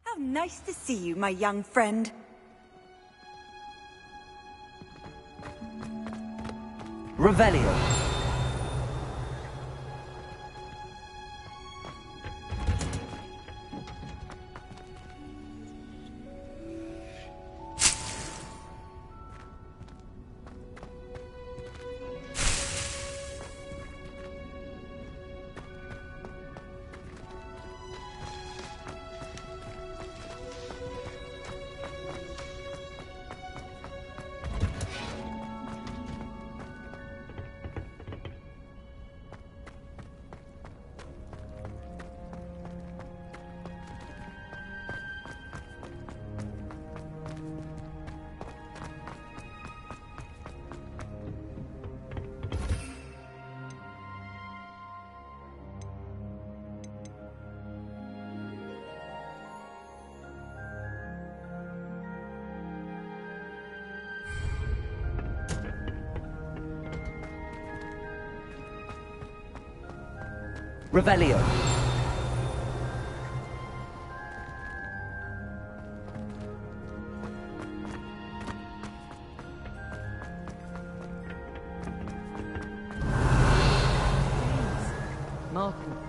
How nice to see you, my young friend. Revelio. Revelio. Marco.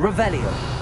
Revelio.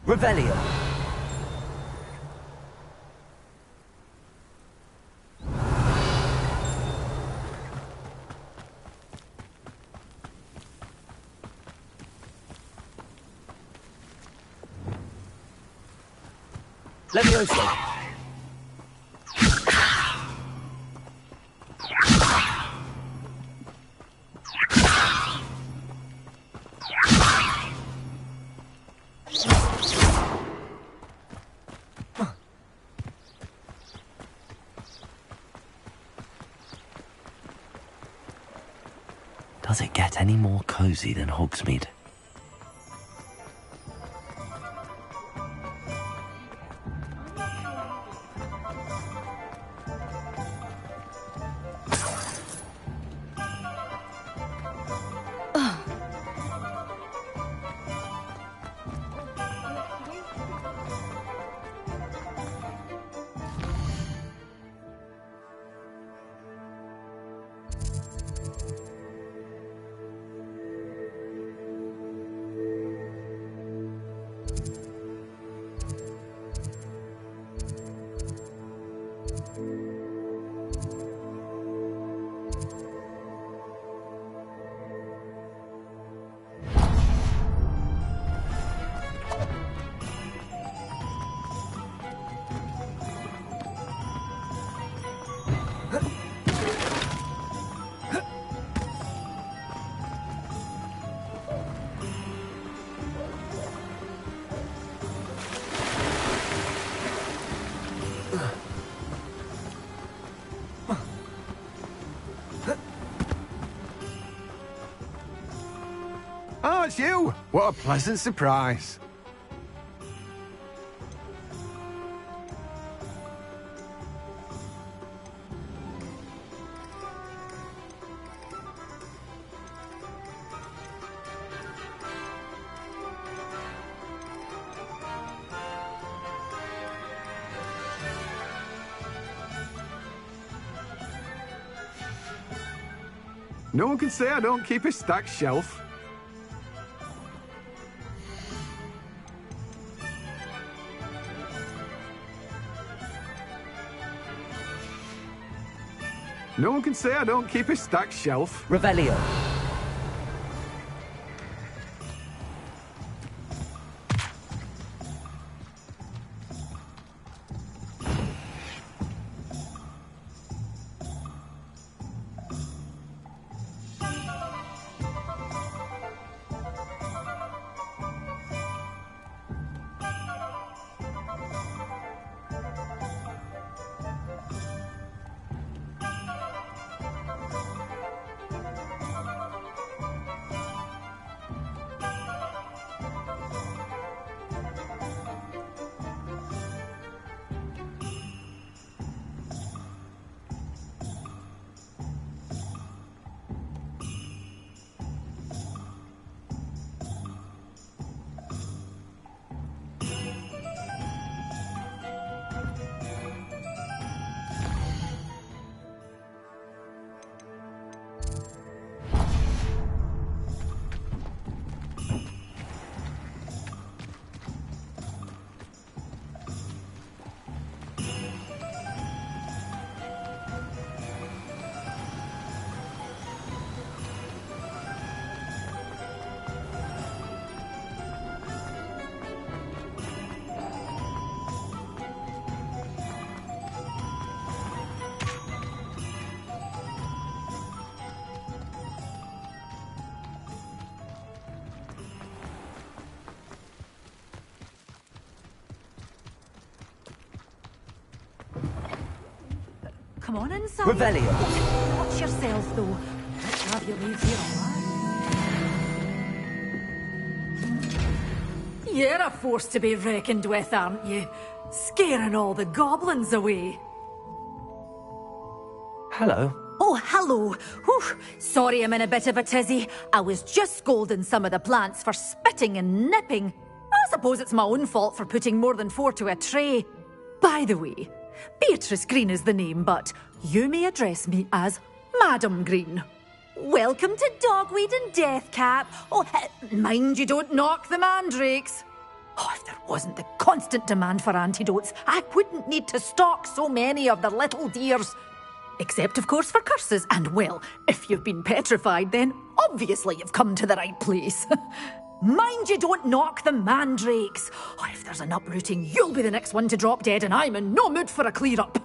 Revelio. Levioso. Does it get any more cozy than Hogsmeade? Oh, it's you! What a pleasant surprise. No one can say I don't keep a stacked shelf. No one can say I don't keep a stacked shelf. Revelio. Come on inside. Revelio. Watch yourself, though. Let's have you leave here alive. You're a force to be reckoned with, aren't you? Scaring all the goblins away. Hello. Oh, hello. Whew. Sorry I'm in a bit of a tizzy. I was just scolding some of the plants for spitting and nipping. I suppose it's my own fault for putting more than 4 to a tray. By the way, Beatrice Green is the name, but you may address me as Madam Green. Welcome to Dogweed and Deathcap. Oh, mind you don't knock the mandrakes. Oh, if there wasn't the constant demand for antidotes, I wouldn't need to stock so many of the little dears. Except, of course, for curses. And, well, if you've been petrified, then obviously you've come to the right place. Mind you don't knock the mandrakes. Oh, if there's an uprooting, you'll be the next one to drop dead, and I'm in no mood for a clear-up.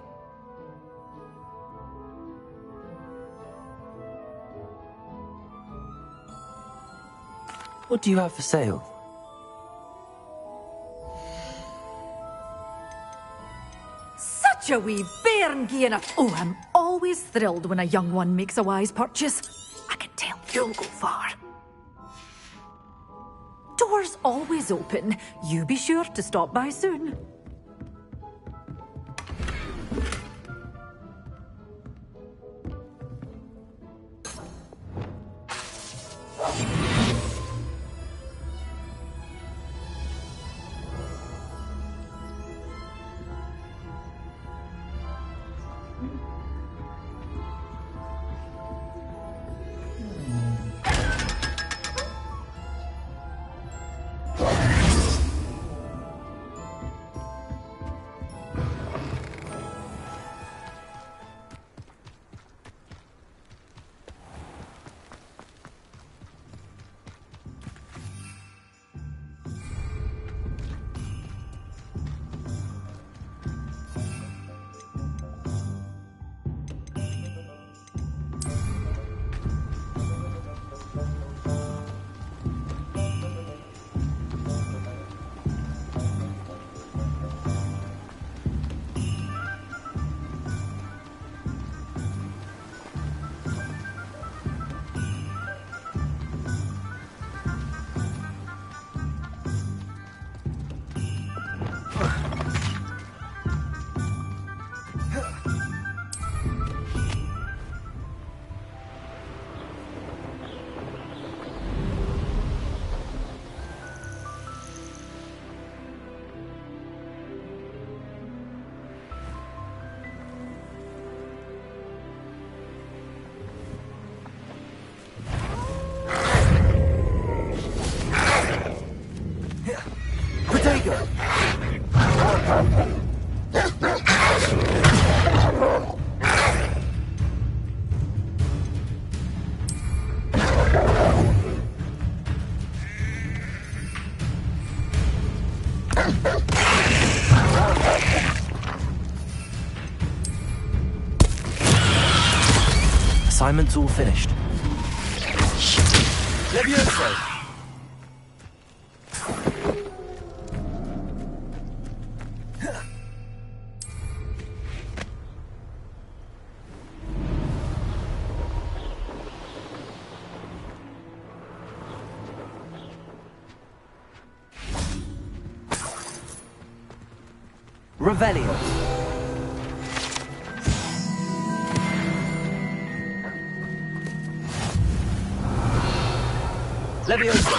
What do you have for sale? Such a wee bairn gieing up. Oh, I'm always thrilled when a young one makes a wise purchase. I can tell you'll go far. Doors always open. You be sure to stop by soon. Assignment's all finished. Levioso! Revelio. Levioso.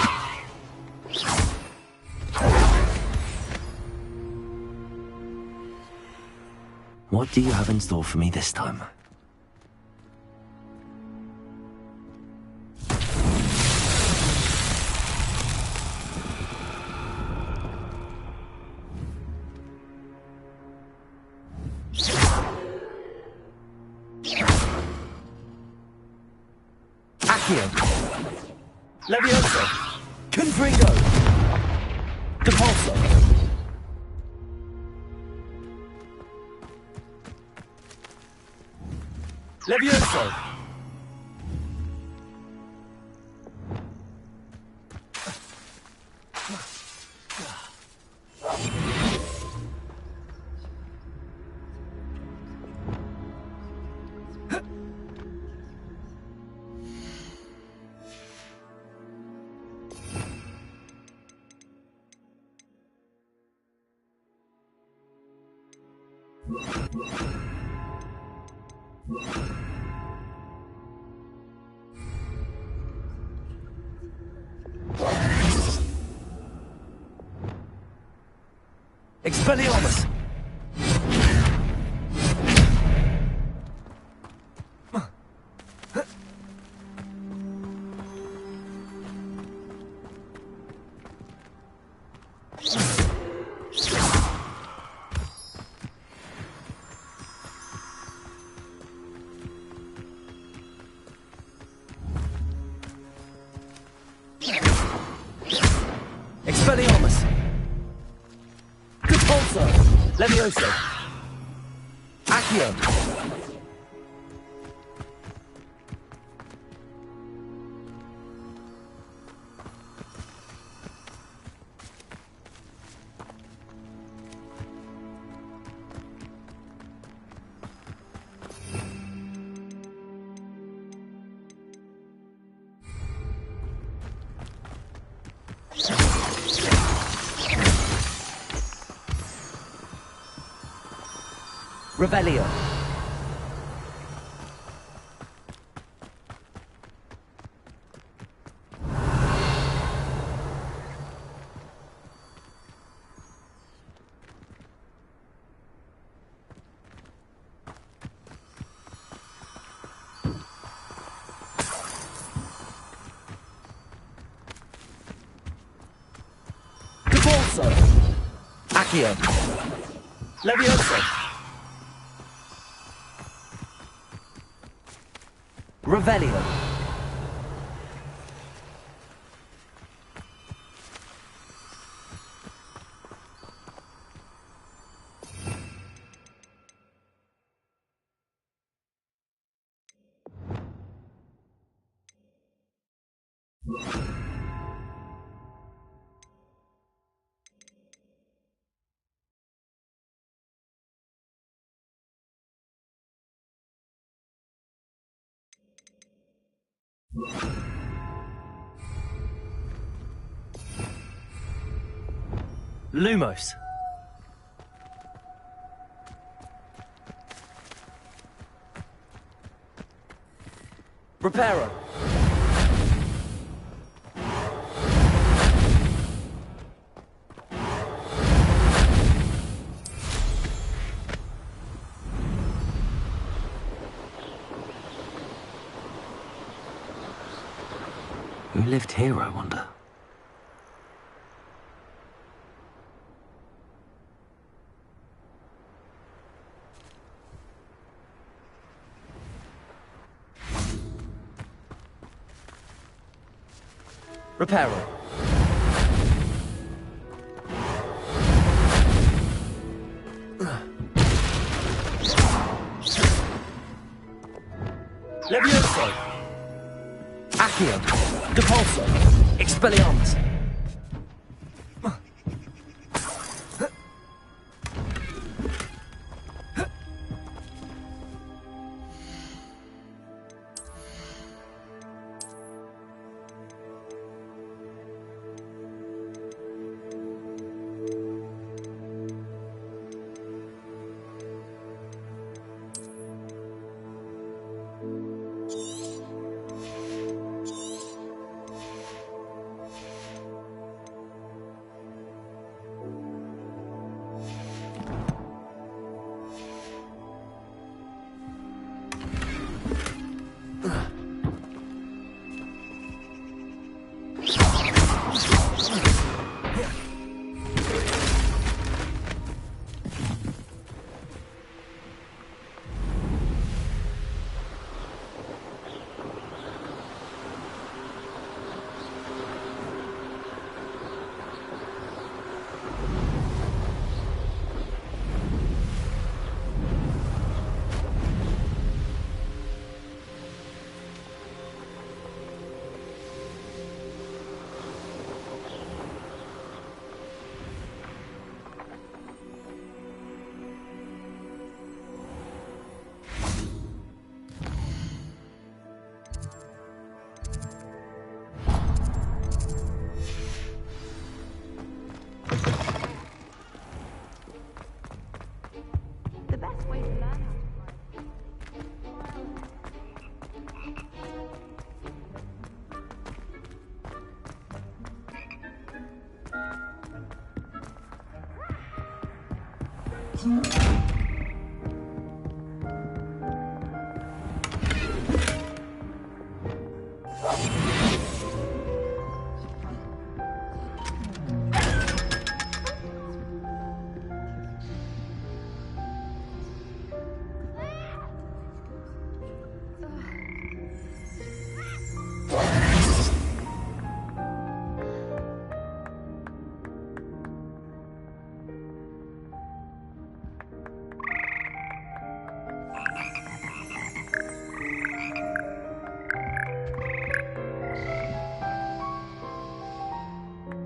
What do you have in store for me this time? Levioso! Confringo! Depulso! Levioso! Expelliarmus! Expelliarmus! Repulso! Levioso! Accio! Revelio. Repulso. Accio. Levioso. Revelio. Lumos. Reparo. Who lived here, I wonder? Reparo. Levioso. Accio. Depulso. Expelliarmus.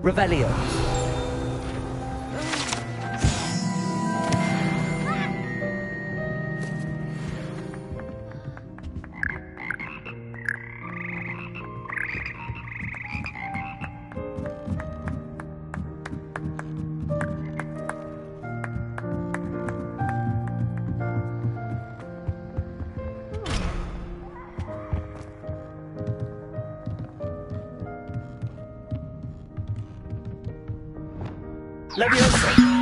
Revelio. Levioso.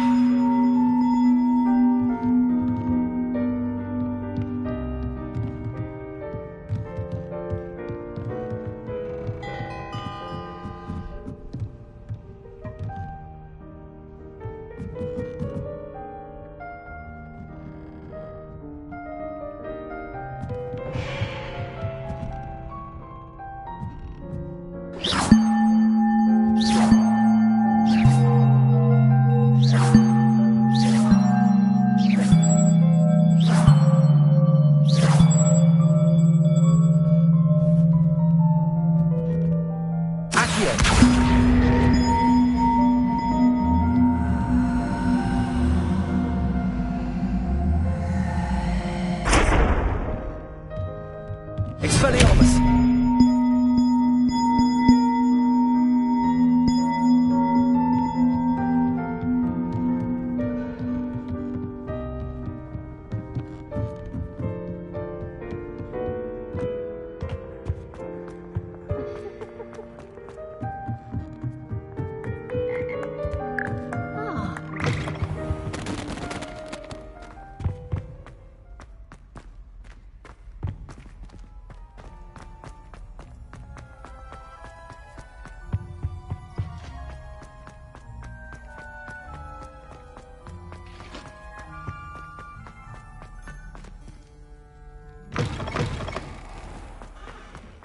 Expelliarmus!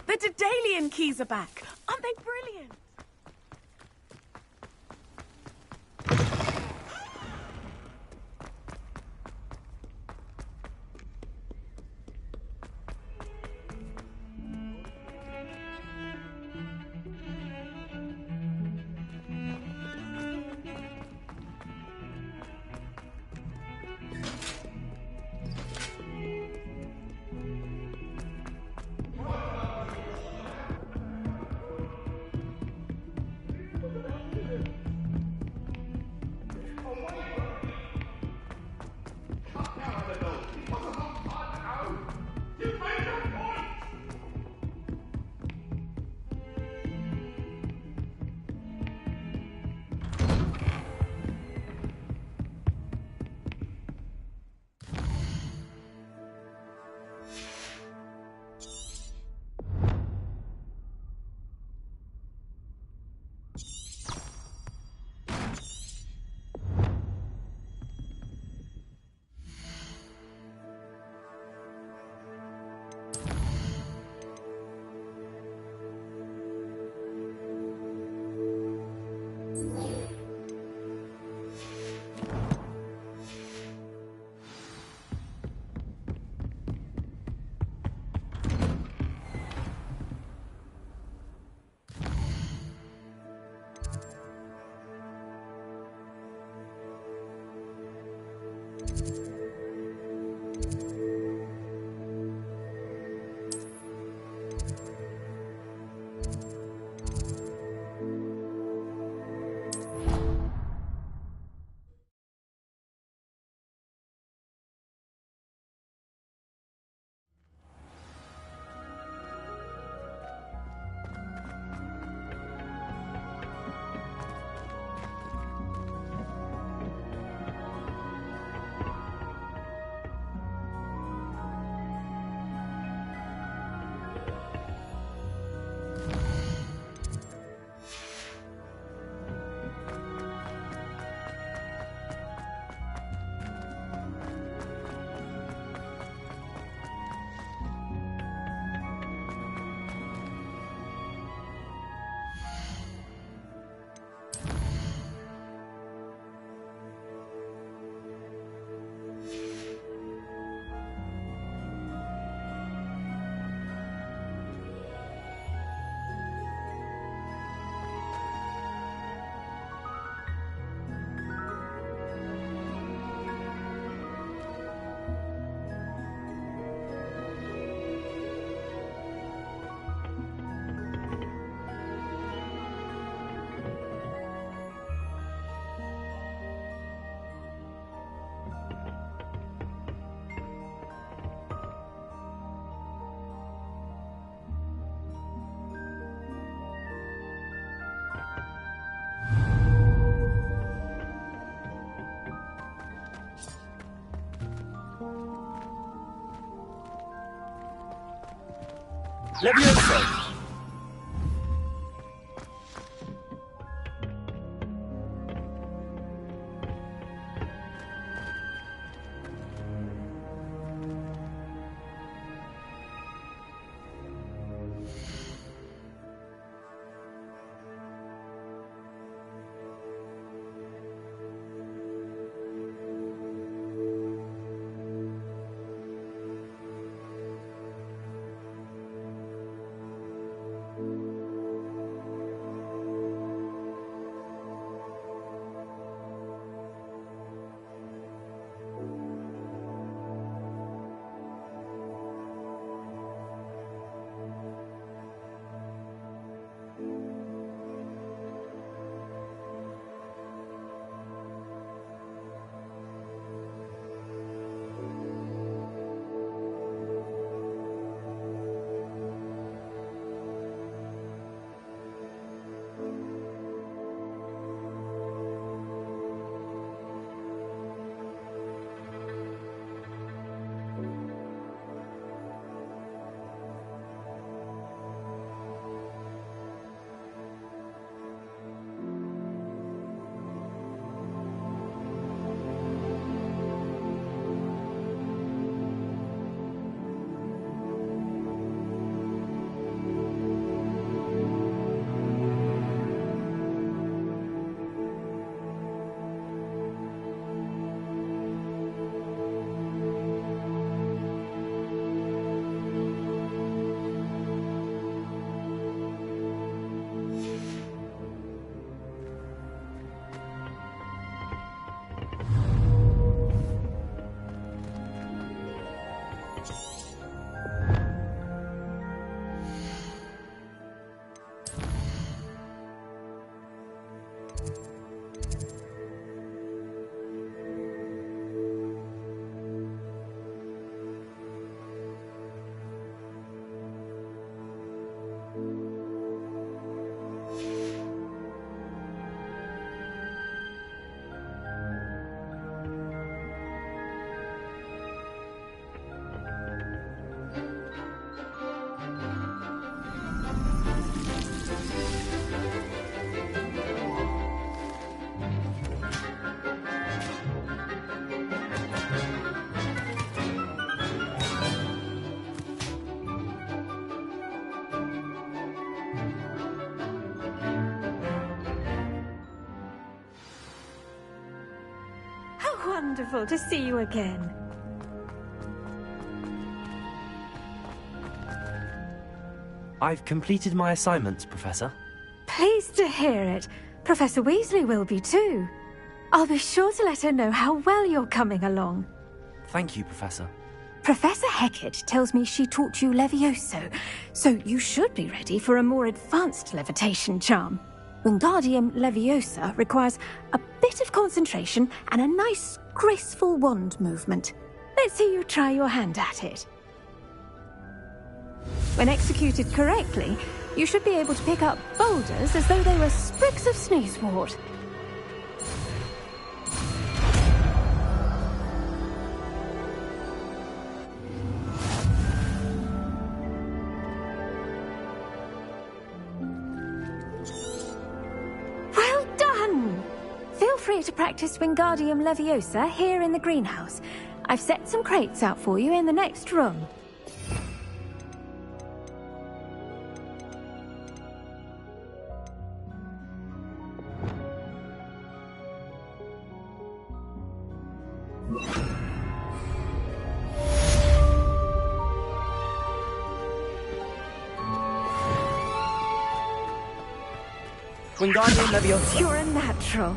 The Daedalian keys are back. Aren't they brilliant? Levioso! Wonderful to see you again. I've completed my assignments, Professor. Pleased to hear it. Professor Weasley will be too. I'll be sure to let her know how well you're coming along. Thank you, Professor. Professor Hecat tells me she taught you Levioso, so you should be ready for a more advanced levitation charm. Wingardium Leviosa requires a bit of concentration and a nice, graceful wand movement. Let's see you try your hand at it. When executed correctly, you should be able to pick up boulders as though they were sprigs of sneezewort. Feel free to practice Wingardium Leviosa here in the greenhouse. I've set some crates out for you in the next room. Wingardium Leviosa. You're a natural.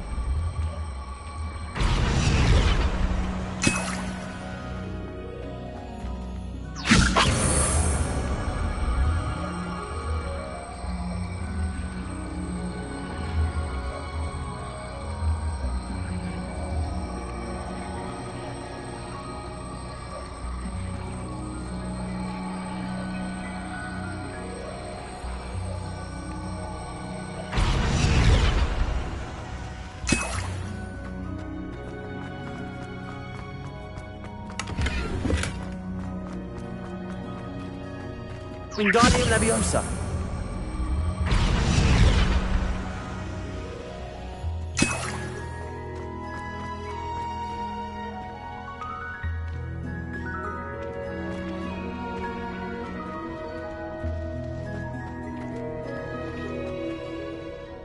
Wingardium Leviosa.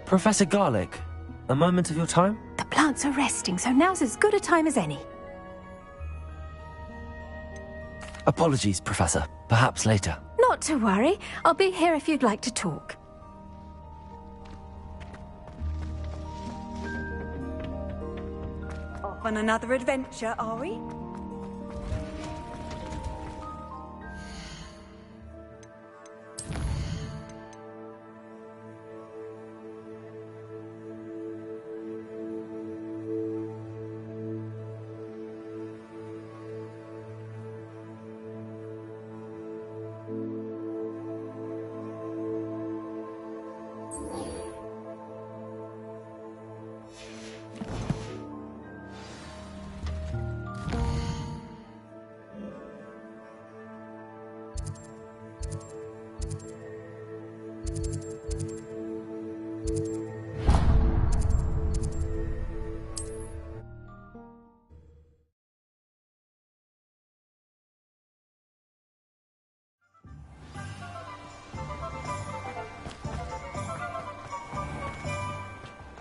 Professor Garlic, a moment of your time? The plants are resting, so now's as good a time as any. Apologies, Professor. Perhaps later. Not to worry. I'll be here if you'd like to talk. Off on another adventure, are we?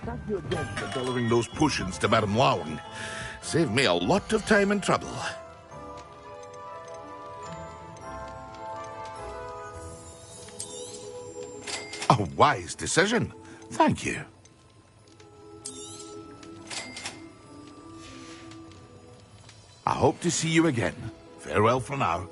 Thank you again for delivering those potions to Madame Mwah. Saved me a lot of time and trouble. A wise decision. Thank you. I hope to see you again. Farewell for now.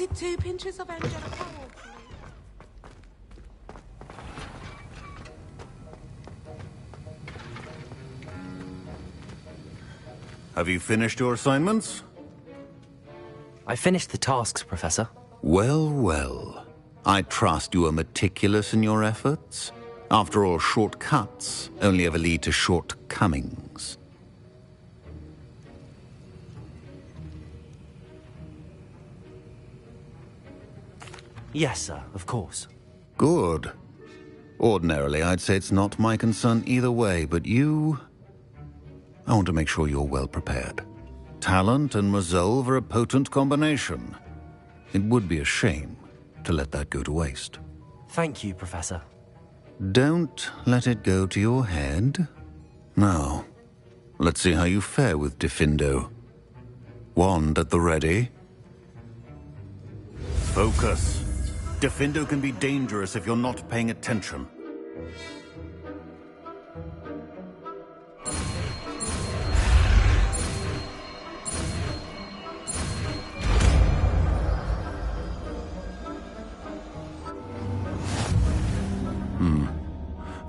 it 2 pinches of Angelica? Have you finished your assignments? I finished the tasks, Professor. Well, well. I trust you are meticulous in your efforts. After all, shortcuts only ever lead to shortcomings. Yes, sir, of course. Good. Ordinarily, I'd say it's not my concern either way, but you... I want to make sure you're well prepared. Talent and resolve are a potent combination. It would be a shame to let that go to waste. Thank you, Professor. Don't let it go to your head. Now, let's see how you fare with Diffindo. Wand at the ready. Focus. Diffindo can be dangerous if you're not paying attention.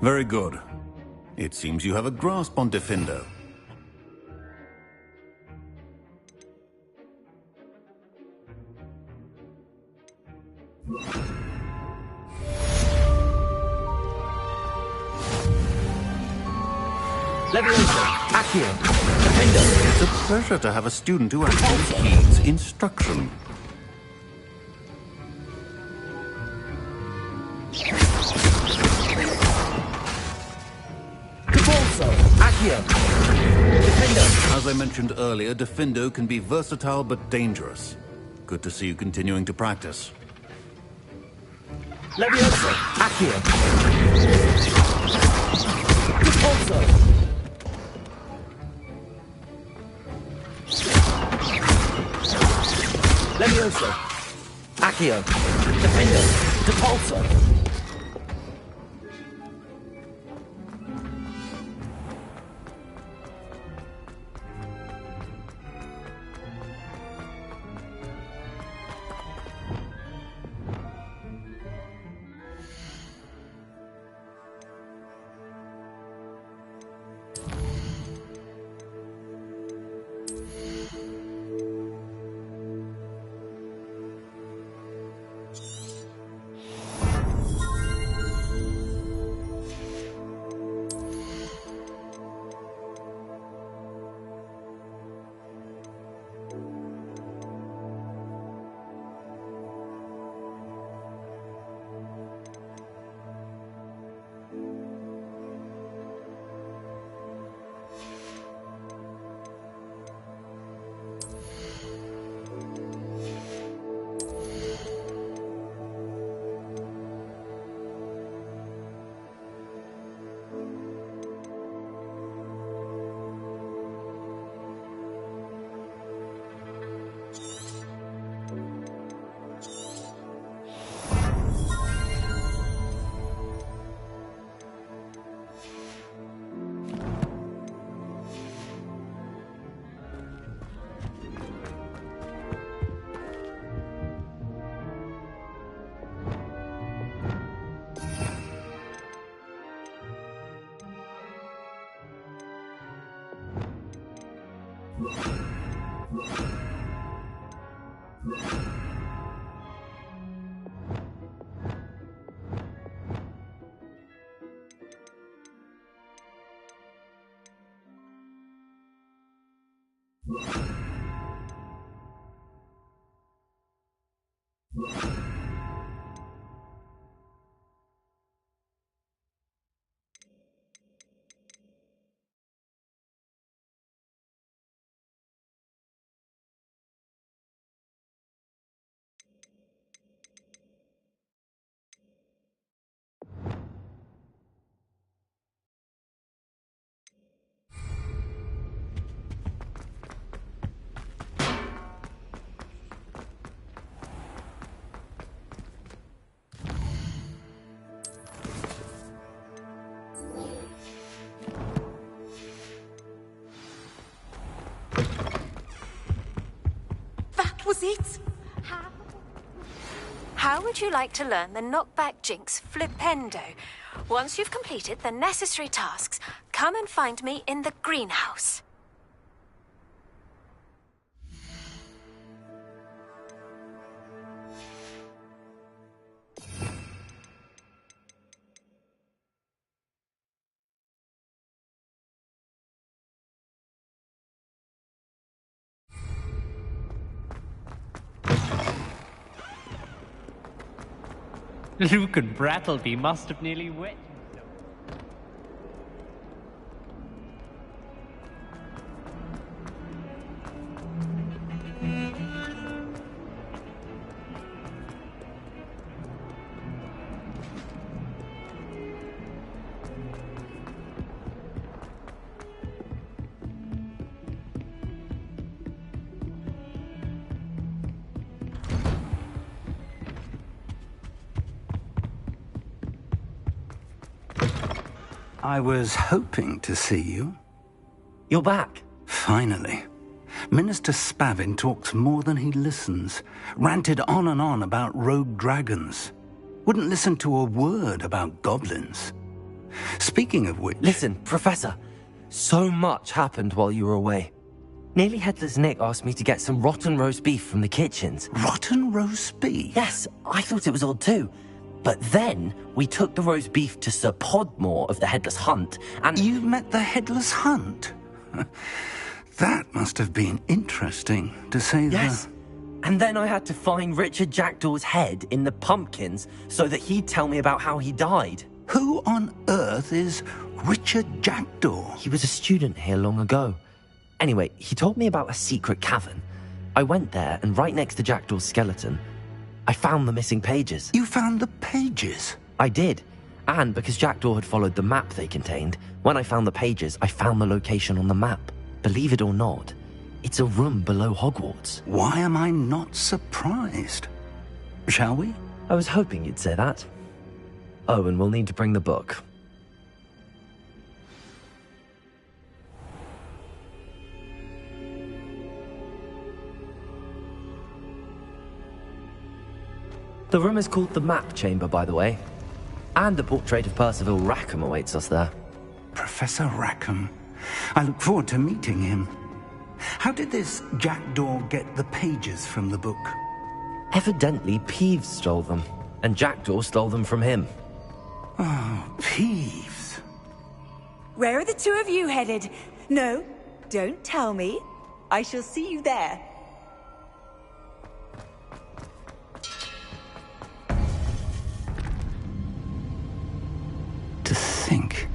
Very good. It seems you have a grasp on Diffindo. Leviosa, Accio, Defendo. It's a pleasure to have a student who actually heeds instruction. Accio, Defendo. As I mentioned earlier, Diffindo can be versatile but dangerous. Good to see you continuing to practice. Leviosa, Accio. Defendo. Leviosa, Accio, Defendo, Depulso. Was it? How? How would you like to learn the knockback jinx flipendo? Once you've completed the necessary tasks, come and find me in the greenhouse. Luke and Brattleby must have nearly wet himself. I was hoping to see you. You're back. Finally. Minister Spavin talks more than he listens. Ranted on and on about rogue dragons. Wouldn't listen to a word about goblins. Speaking of which... Listen, Professor. So much happened while you were away. Nearly Headless Nick asked me to get some rotten roast beef from the kitchens. Rotten roast beef? Yes, I thought it was odd too. But then, we took the roast beef to Sir Podmore of the Headless Hunt, and... You met the Headless Hunt? That must have been interesting, to say the... Yes. And then I had to find Richard Jackdaw's head in the pumpkins so that he'd tell me about how he died. Who on earth is Richard Jackdaw? He was a student here long ago. Anyway, he told me about a secret cavern. I went there, and right next to Jackdaw's skeleton, I found the missing pages. You found the pages? I did. And because Jackdaw had followed the map they contained, when I found the pages, I found the location on the map. Believe it or not, it's a room below Hogwarts. Why am I not surprised? Shall we? I was hoping you'd say that. Oh, and we'll need to bring the book. The room is called the Map Chamber, by the way. And the portrait of Percival Rackham awaits us there. Professor Rackham. I look forward to meeting him. How did this Jackdaw get the pages from the book? Evidently, Peeves stole them, and Jackdaw stole them from him. Oh, Peeves. Where are the two of you headed? No, don't tell me. I shall see you there. To think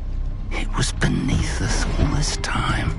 it was beneath us all this time.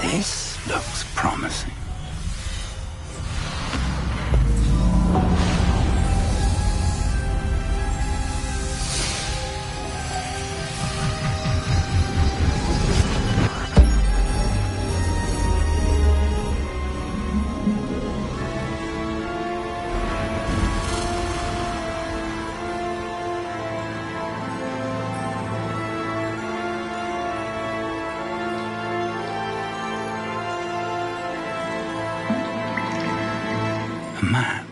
This looks promising. Map.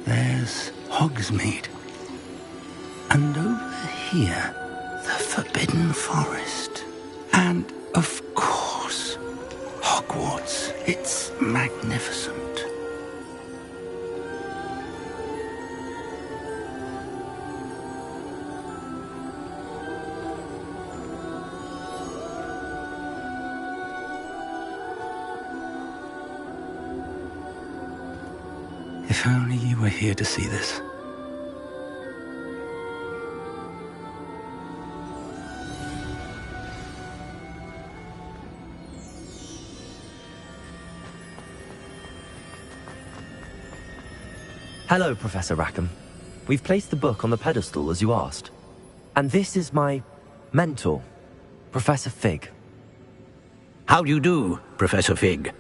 There's Hogsmeade. And over here, the Forbidden Forest. And, of course, Hogwarts. It's magnificent. If only you were here to see this. Hello, Professor Rackham. We've placed the book on the pedestal as you asked. And this is my mentor, Professor Fig. How do you do, Professor Fig?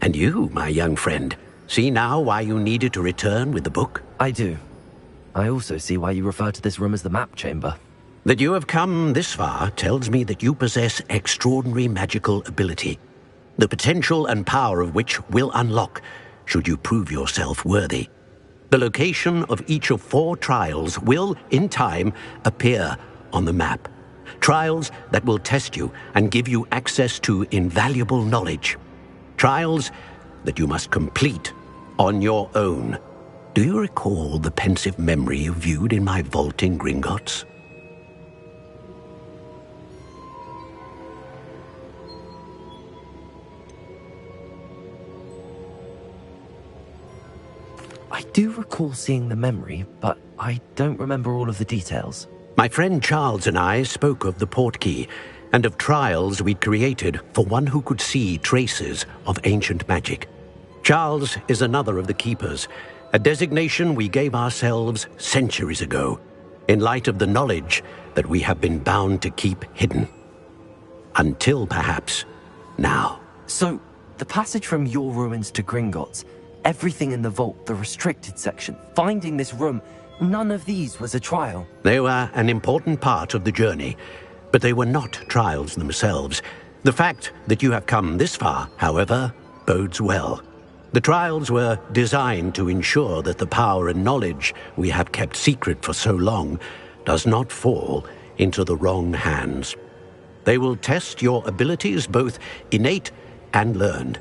And you, my young friend, see now why you needed to return with the book? I do. I also see why you refer to this room as the map chamber. That you have come this far tells me that you possess extraordinary magical ability, the potential and power of which will unlock should you prove yourself worthy. The location of each of 4 trials will, in time, appear on the map. Trials that will test you and give you access to invaluable knowledge. Trials that you must complete on your own. Do you recall the pensive memory you viewed in my vault in Gringotts? I do recall seeing the memory, but I don't remember all of the details. My friend Charles and I spoke of the portkey and of trials we'd created for one who could see traces of ancient magic. Charles is another of the keepers, a designation we gave ourselves centuries ago, in light of the knowledge that we have been bound to keep hidden. Until perhaps now. So, the passage from your ruins to Gringotts, everything in the vault, the restricted section, finding this room, none of these was a trial. They were an important part of the journey, but they were not trials themselves. The fact that you have come this far, however, bodes well. The trials were designed to ensure that the power and knowledge we have kept secret for so long does not fall into the wrong hands. They will test your abilities, both innate and learned.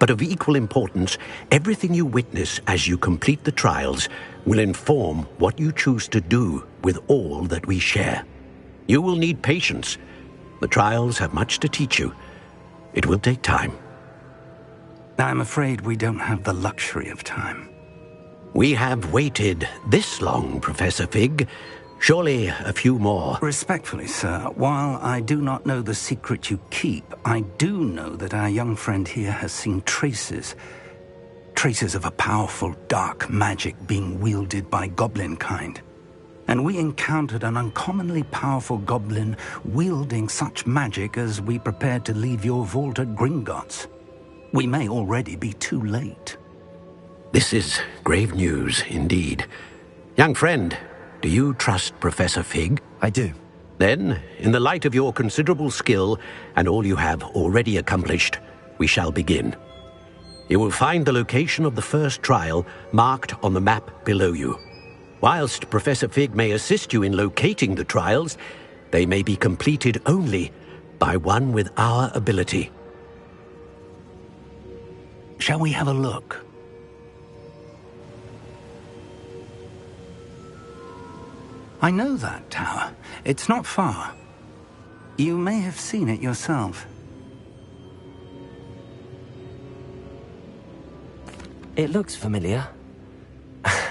But of equal importance, everything you witness as you complete the trials will inform what you choose to do with all that we share. You will need patience. The trials have much to teach you. It will take time. I'm afraid we don't have the luxury of time. We have waited this long, Professor Fig. Surely a few more. Respectfully, sir, while I do not know the secret you keep, I do know that our young friend here has seen traces of a powerful dark magic being wielded by goblin kind. And we encountered an uncommonly powerful goblin wielding such magic as we prepared to leave your vault at Gringotts. We may already be too late. This is grave news indeed. Young friend, do you trust Professor Fig? I do. Then, in the light of your considerable skill and all you have already accomplished, we shall begin. You will find the location of the first trial marked on the map below you. Whilst Professor Fig may assist you in locating the trials, they may be completed only by one with our ability. Shall we have a look? I know that tower. It's not far. You may have seen it yourself. It looks familiar.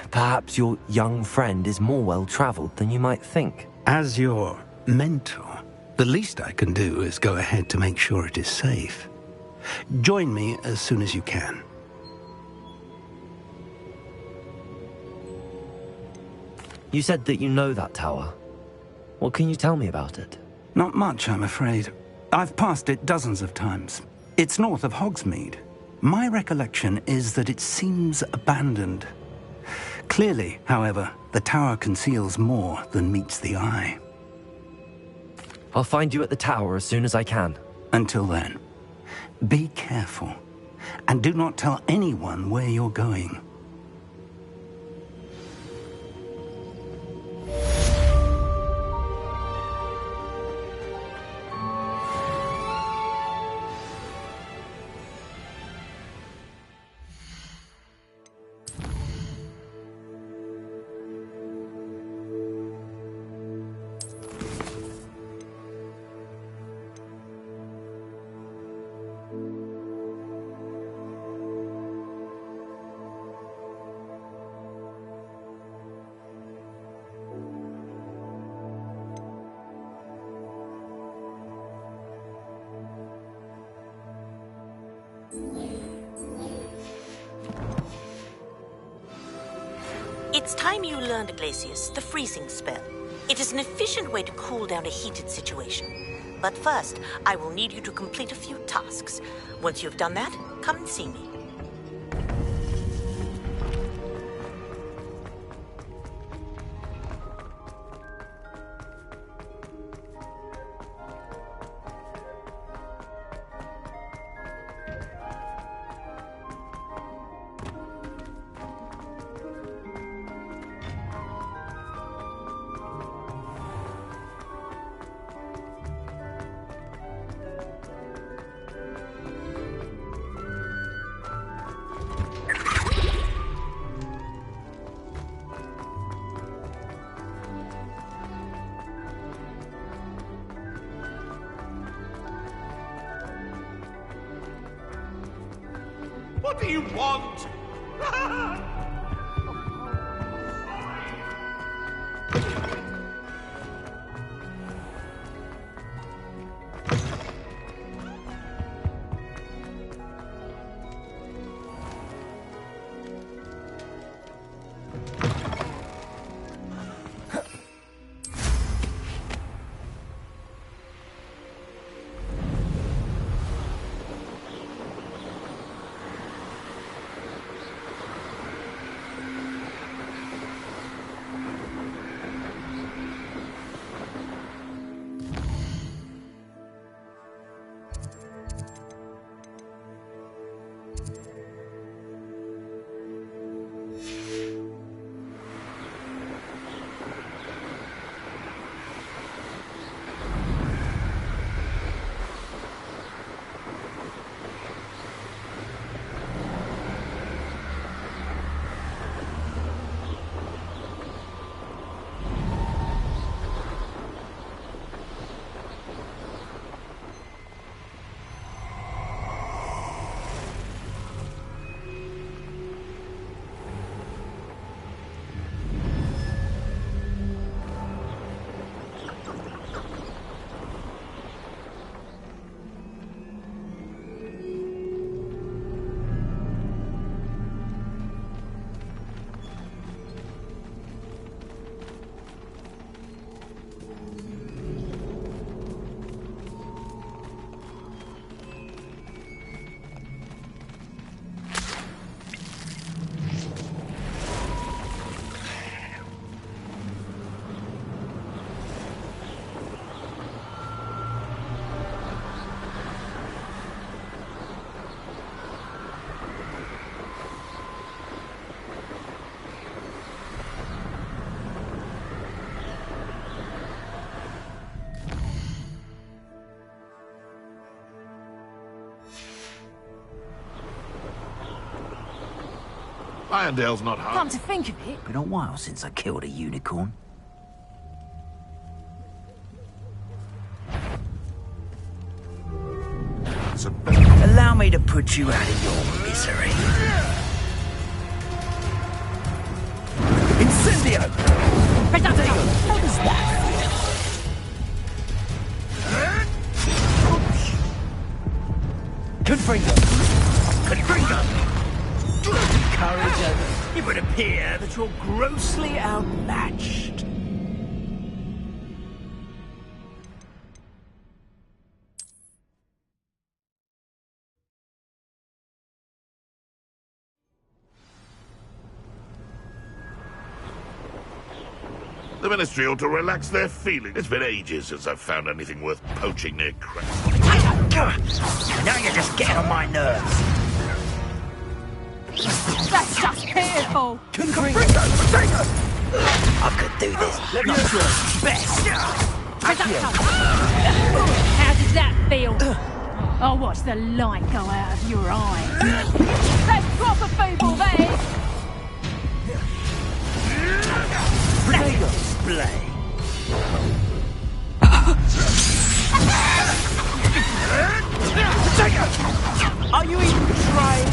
Perhaps your young friend is more well-traveled than you might think. As your mentor, the least I can do is go ahead to make sure it is safe. Join me as soon as you can. You said that you know that tower. What can you tell me about it? Not much, I'm afraid. I've passed it dozens of times. It's north of Hogsmeade. My recollection is that it seems abandoned. Clearly, however, the tower conceals more than meets the eye. I'll find you at the tower as soon as I can. Until then, be careful, and do not tell anyone where you're going. It's time you learned, Glacius, the freezing spell. It is an efficient way to cool down a heated situation. But first, I will need you to complete a few tasks. Once you've done that, come and see me. What do you want? Irondale's not hard. Come to think of it, Been a while since I killed a unicorn. Allow me to put you out of your misery. Incendio! How does that feel? Confringo! Confringo! Courage, it would appear that you're grossly outmatched. The Ministry ought to relax their feelings. It's been ages since I've found anything worth poaching near Crest. Now you're just getting on my nerves. that's just pitiful. I could do this. Let me best. How does that feel? I'll watch the light go out of your eye. That's proper feeble, that is. Display. Are you even trying?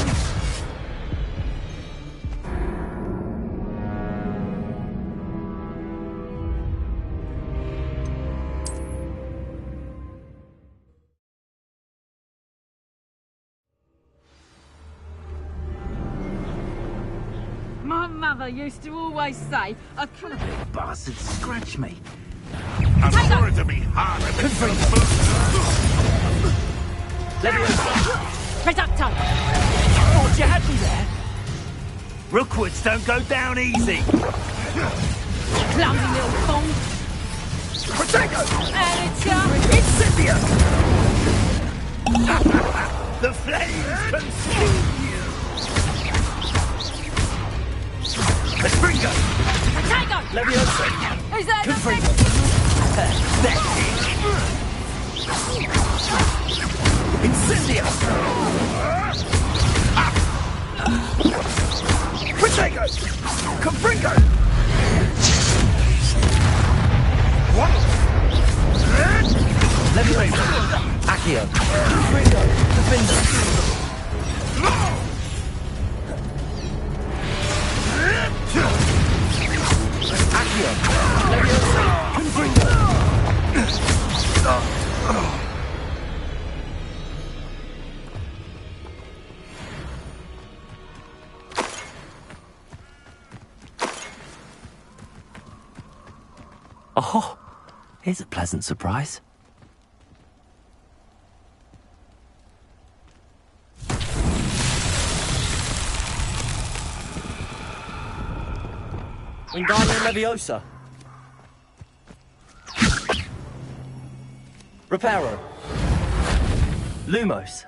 Mama! mother used to always say, a Bastard scratch me. I'm sorry to be hard. Reducto! Thought you had me there. Rookwoods don't go down easy. Clumsy little fool! Protego! And it's Incendio! The flames consume you! Espringo! Protego! Levioso! Is that Confringo! That's it! Incendio! Protego! Confringo! What? Levioso. Accio. Confringo. Defender. Accio. Levioso. Confringo. Oh, here's a pleasant surprise. Wingardium Leviosa. Reparo. Lumos.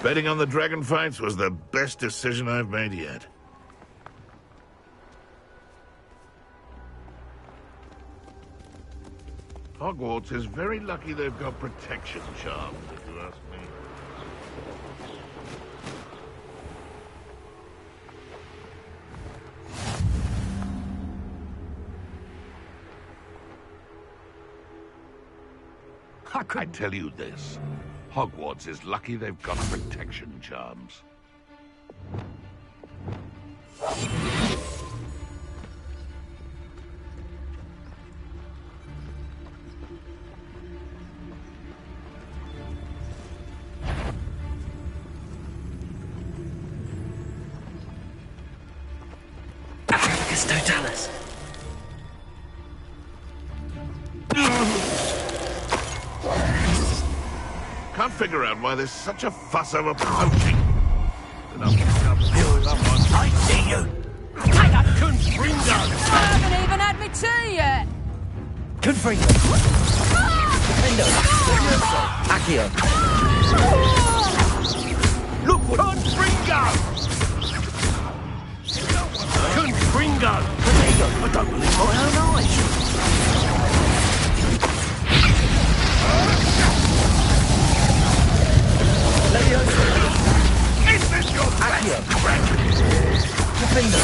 Betting on the dragon fights was the best decision I've made yet. Hogwarts is very lucky they've got protection charms, if you ask me. I tell you this. Hogwarts is lucky they've got protection charms. Abacus totalis. Can't figure out why there's such a fuss over poaching. I see you! Take up! Confringo! I haven't even had me tea yet! Confringo. Defender. Levioso. Accio. Look what... Confringo! Confringo! I don't believe my own eyes! Is this your Accio. Defender.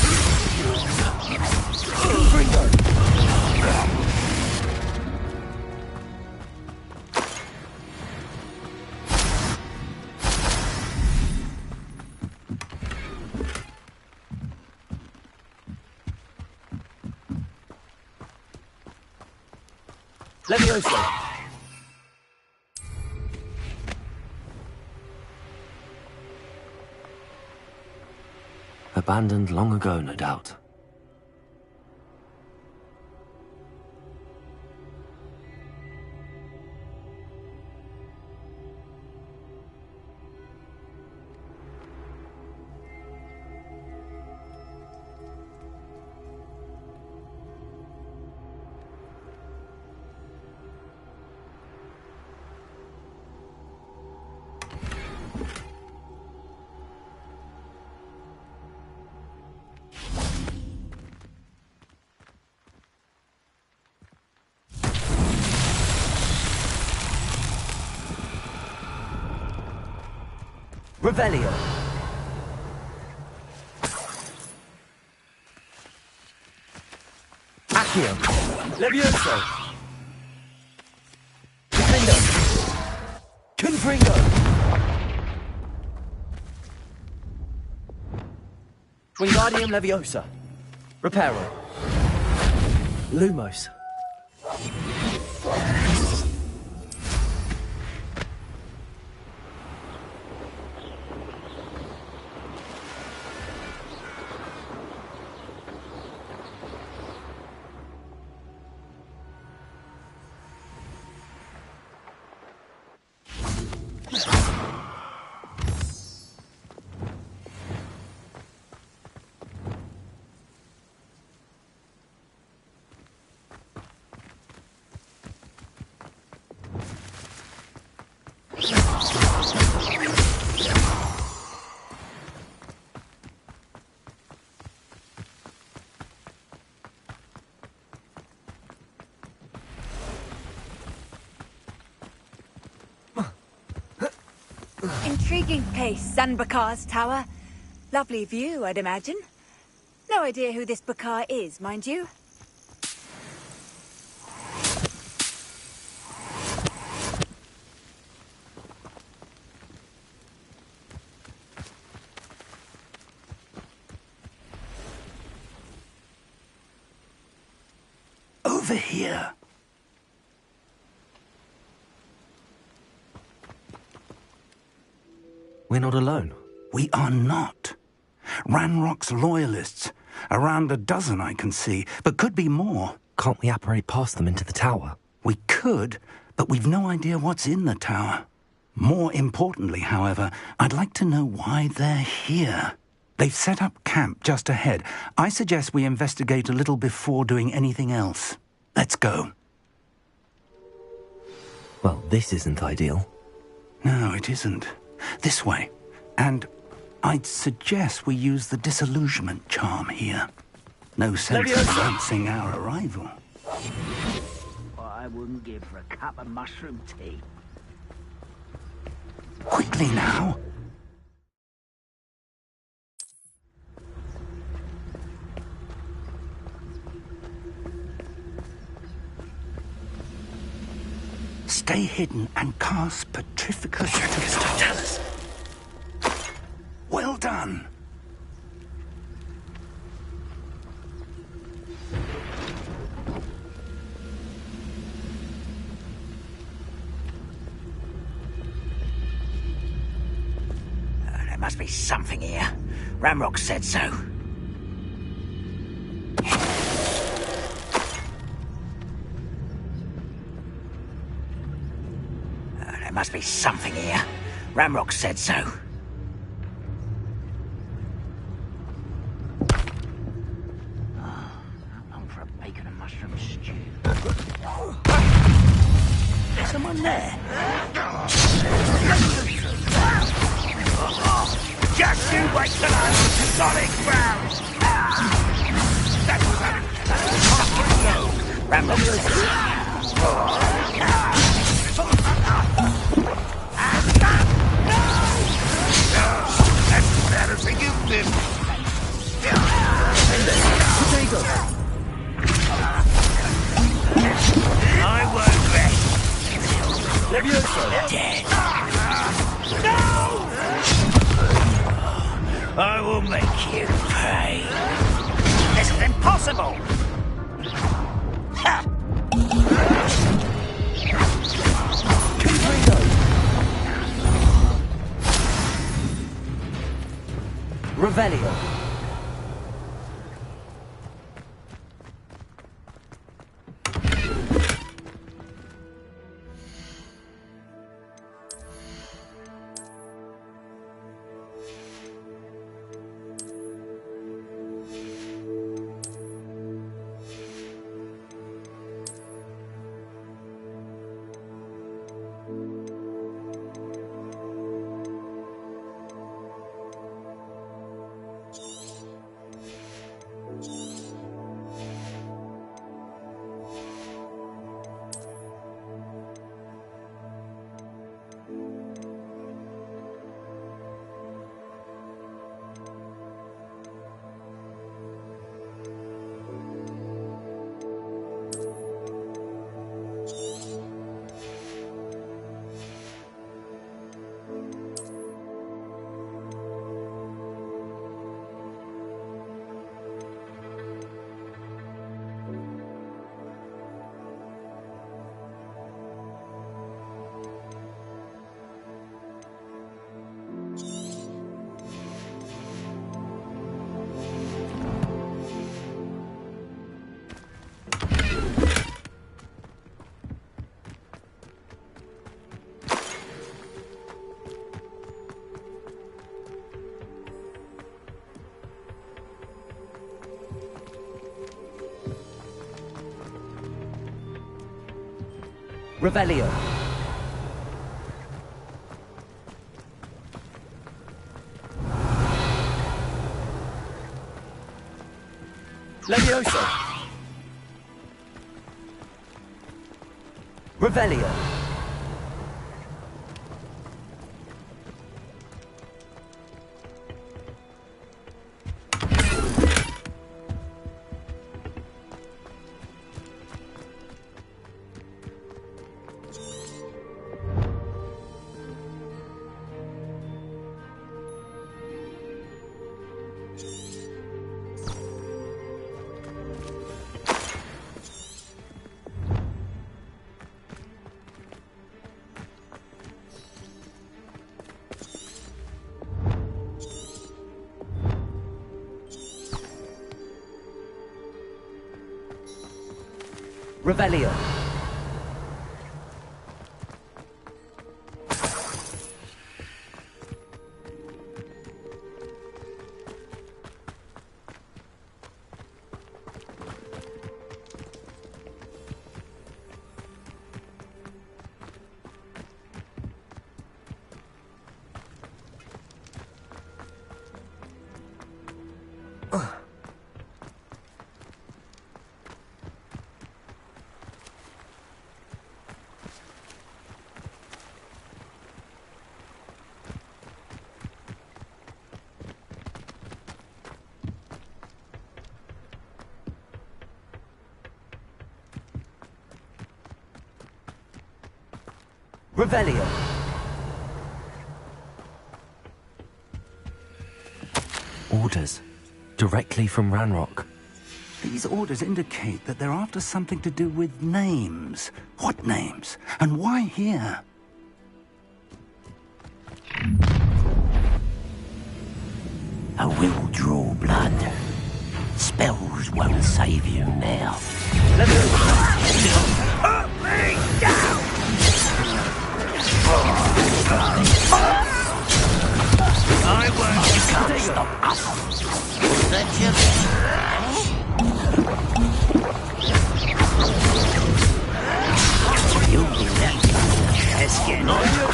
Confringo. Levioso. Abandoned long ago, no doubt. Revelio. Accio. Levioso. Defendo. Confringo. Wingardium Leviosa. Reparo. Lumos. Intriguing place, Zanbakar's tower. Lovely view, I'd imagine. No idea who this Bakar is, mind you. Over here. We're not alone. We are not. Ranrock's loyalists. Around a dozen I can see, but could be more. Can't we apparate past them into the tower? We could, but we've no idea what's in the tower. More importantly, however, I'd like to know why they're here. They've set up camp just ahead. I suggest we investigate a little before doing anything else. Let's go. Well, this isn't ideal. No, it isn't. This way. And I'd suggest we use the disillusionment charm here. No sense of announcing our arrival. What I wouldn't give for a cup of mushroom tea. Quickly now. Stay hidden and cast Petrificus Totalis. Well done. There must be something here. Ramrock said so. There must be something here. Ramrock said so. I'm for a bacon and mushroom stew. Someone there? Just you wait till I'm solid ground! That was a... Ramrock. I won't rest. Levioso. Dead. No! I will make you pay. This is impossible. Ha! Revelio. Revelio. Levioso. Revelio. Revelio. Revelio. Orders. Directly from Ranrock. These orders indicate that they're after something to do with names. What names? And why here? I will draw blood. Spells won't save you now. Put me down! I won't. You can't stop us. That you'll be that. Let's get on your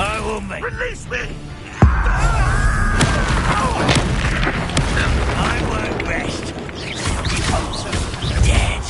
I will make. Release me! I won't rest. Dead.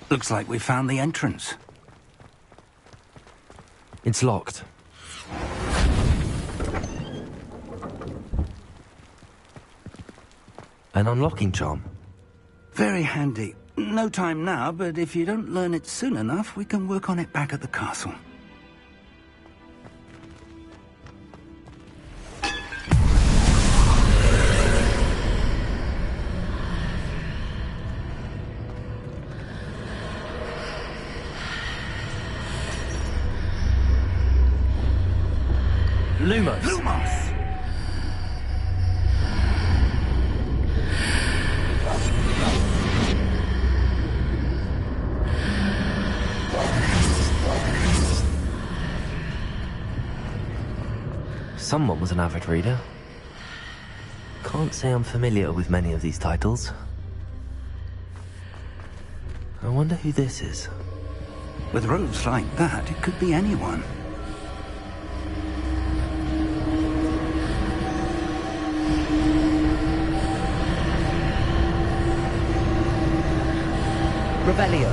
Looks like we found the entrance. It's locked. An unlocking charm. Very handy. No time now, but if you don't learn it soon enough, we can work on it back at the castle. Lumos. Lumos! Someone was an avid reader. Can't say I'm familiar with many of these titles. I wonder who this is. With robes like that, it could be anyone. Revelio.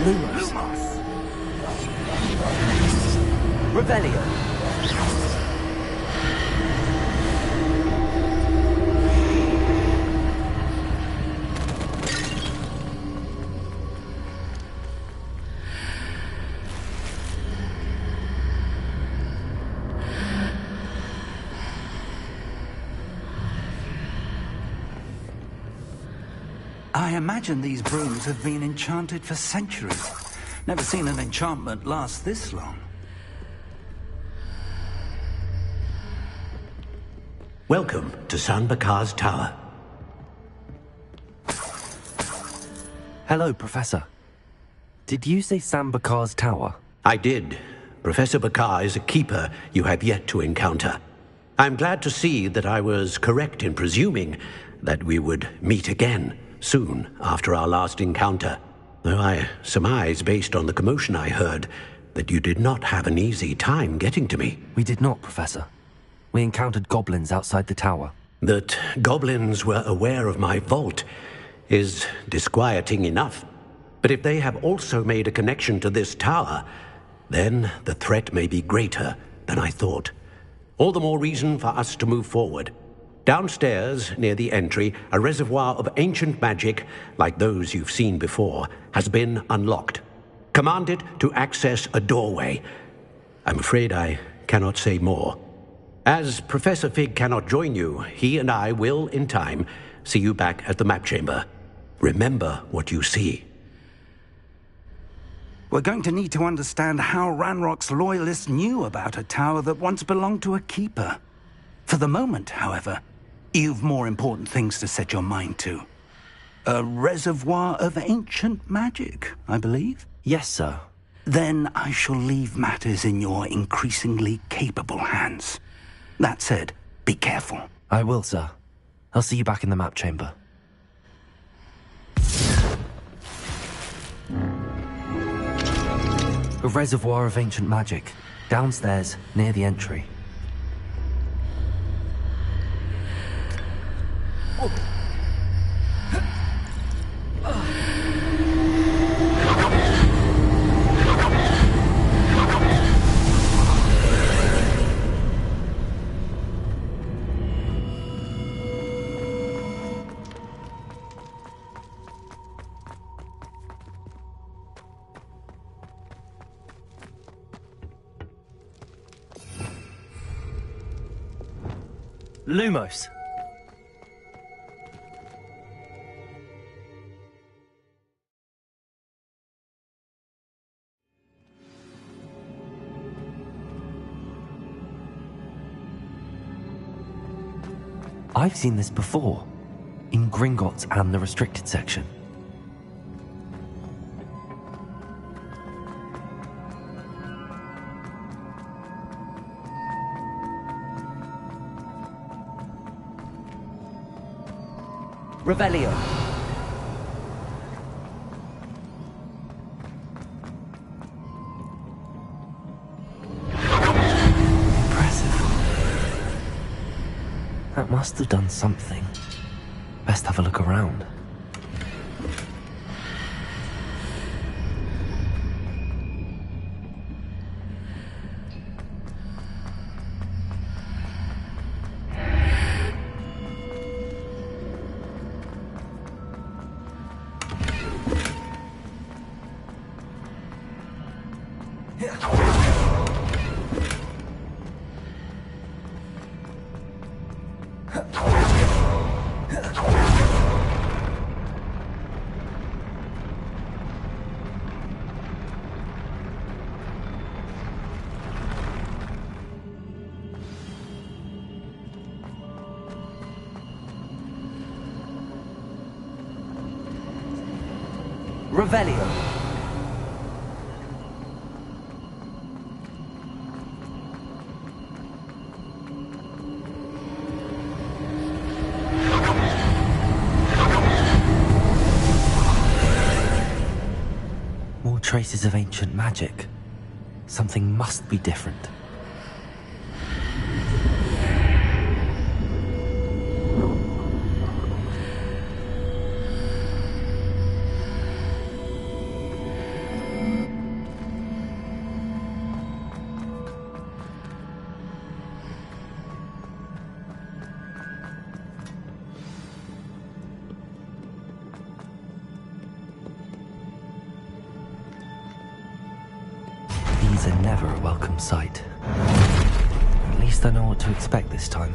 Lumos. Revelio. I imagine these brooms have been enchanted for centuries. Never seen an enchantment last this long. Welcome to San Bakar's tower. Hello, Professor. Did you say San Bakar's tower? I did. Professor Bakar is a keeper you have yet to encounter. I'm glad to see that I was correct in presuming that we would meet again soon after our last encounter, though I surmise, based on the commotion I heard, that you did not have an easy time getting to me. We did not, Professor. We encountered goblins outside the tower. That goblins were aware of my vault is disquieting enough. But if they have also made a connection to this tower, then the threat may be greater than I thought. All the more reason for us to move forward. Downstairs, near the entry, a reservoir of ancient magic, like those you've seen before, has been unlocked. Command it to access a doorway. I'm afraid I cannot say more. As Professor Fig cannot join you, he and I will, in time, see you back at the map chamber. Remember what you see. We're going to need to understand how Ranrock's loyalists knew about a tower that once belonged to a keeper. For the moment, however, you've more important things to set your mind to. A reservoir of ancient magic, I believe? Yes, sir. Then I shall leave matters in your increasingly capable hands. That said, be careful. I will, sir. I'll see you back in the map chamber. A reservoir of ancient magic, downstairs, near the entry. Lumos. I've seen this before, in Gringotts and the restricted section. Revelio. That must have done something. Best have a look around. Revelio. More traces of ancient magic. Something must be different. These are never a welcome sight. At least I know what to expect this time.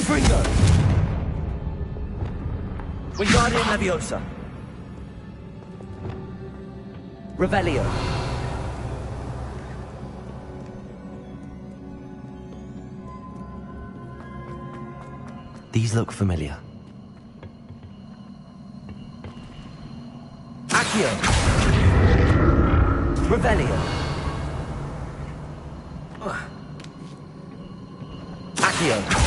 Confringo! Wingardium Leviosa! Revelio! These look familiar. Accio! Revelio! Accio!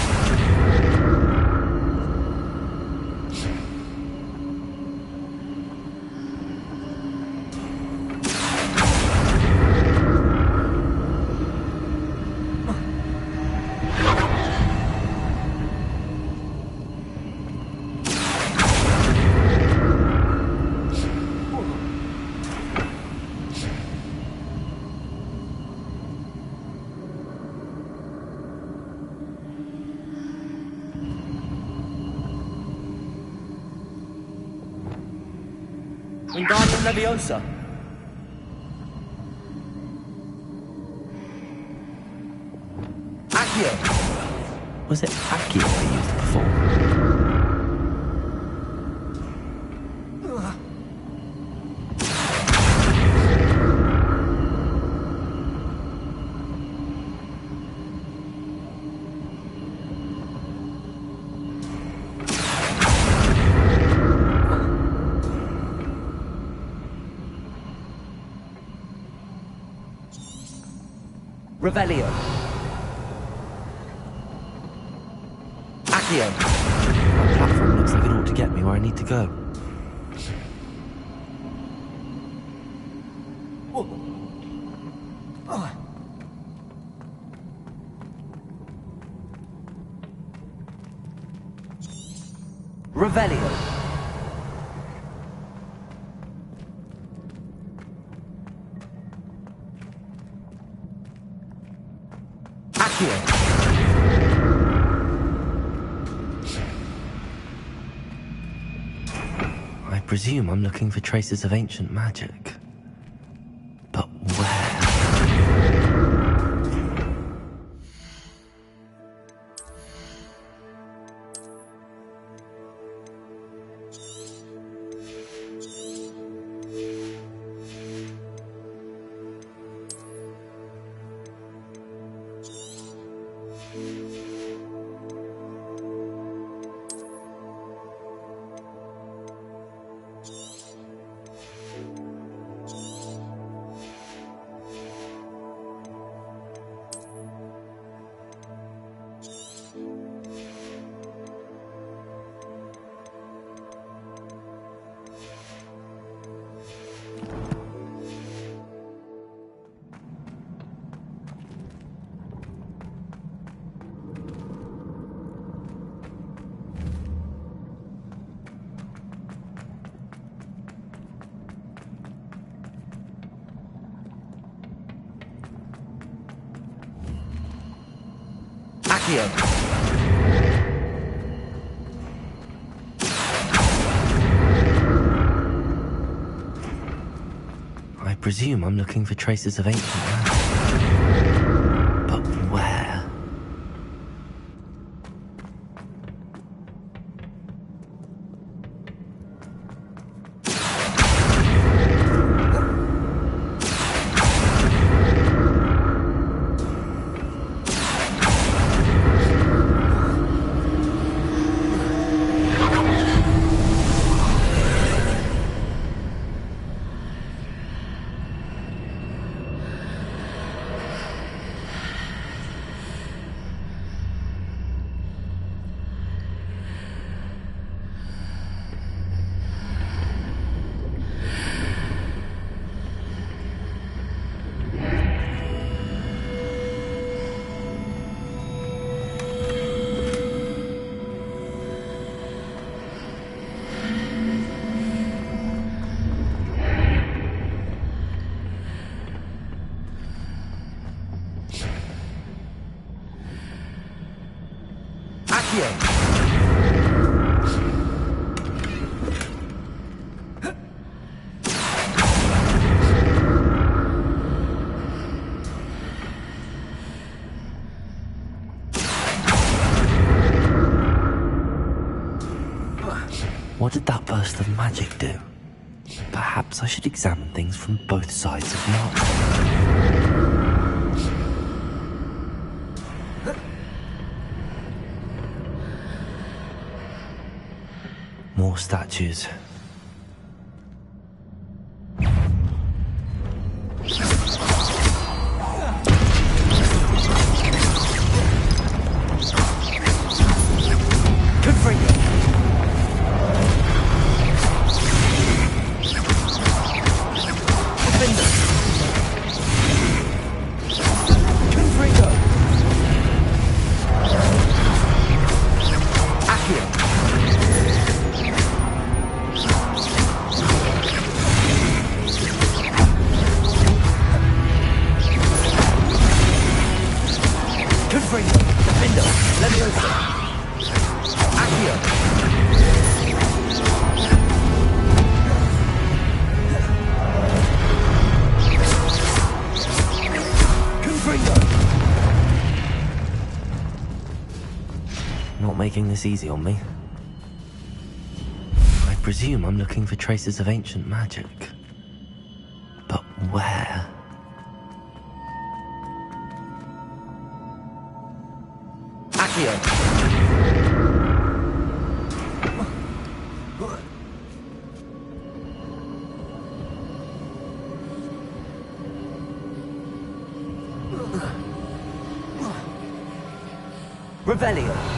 Wingardium Leviosa! Accio! Was it Accio I used before? Revelio! Accio! That platform looks like it ought to get me where I need to go. Revelio! Accio! I presume I'm looking for traces of ancient magic. But where? Accio! I presume I'm looking for traces of ancient magic. But where? What did that burst of magic do? Perhaps I should examine things from both sides of the arch. More statues. Not making this easy on me. I presume I'm looking for traces of ancient magic. But where? Accio! Revelio!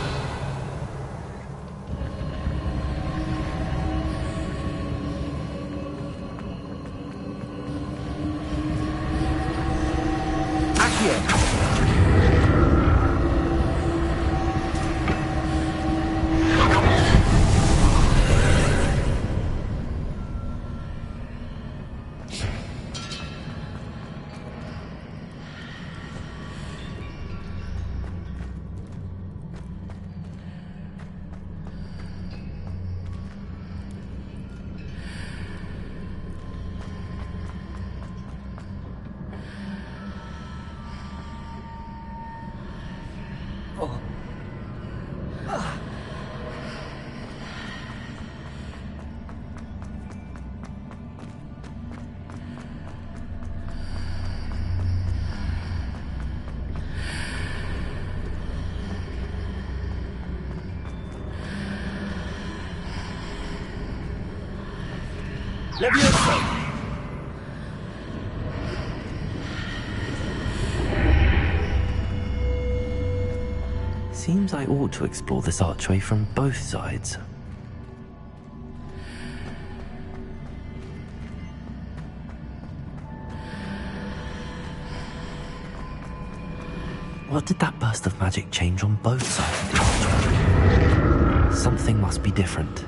Levioso! Seems I ought to explore this archway from both sides. What did that burst of magic change on both sides of the archway? Something must be different.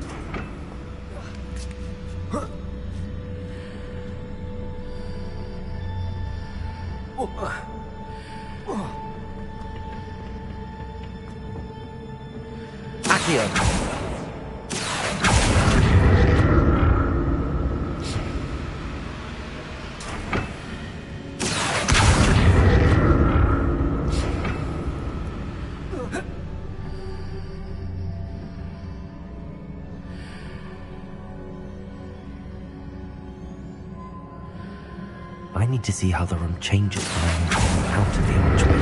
I need to see how the room changes when I'm out of the archway.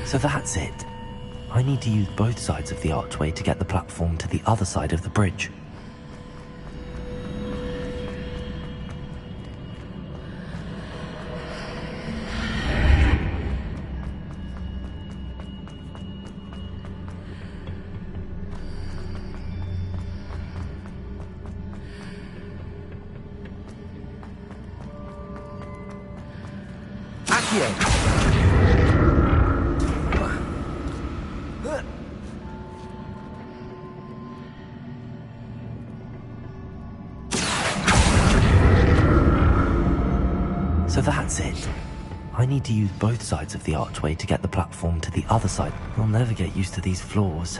So that's it. I need to use both sides of the archway to get the platform to the other side of the bridge. So that's it. I need to use both sides of the archway to get the platform to the other side. I'll never get used to these floors.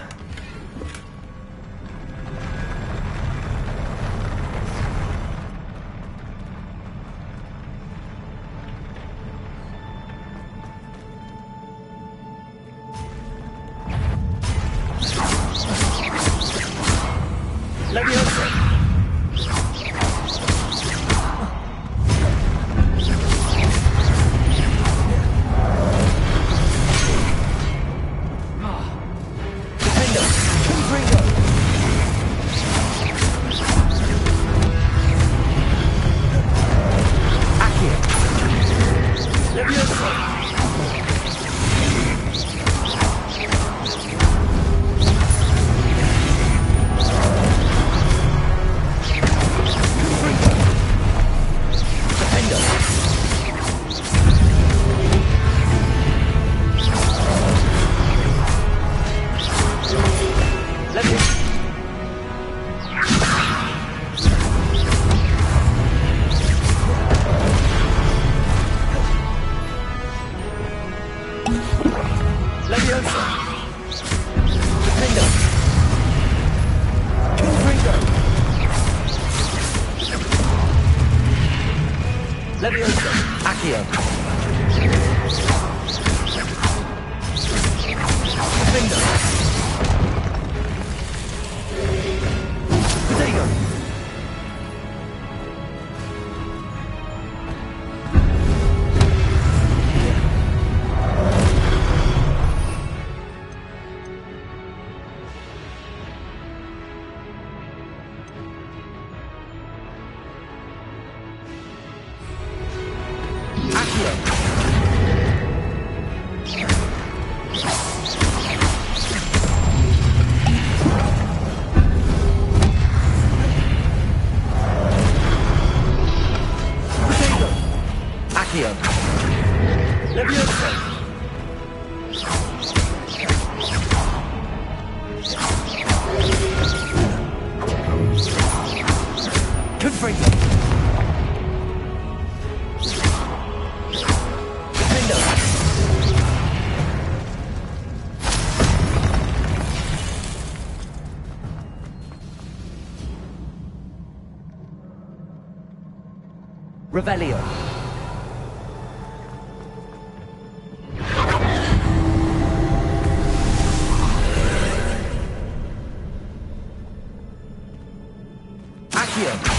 Revelio. Accio.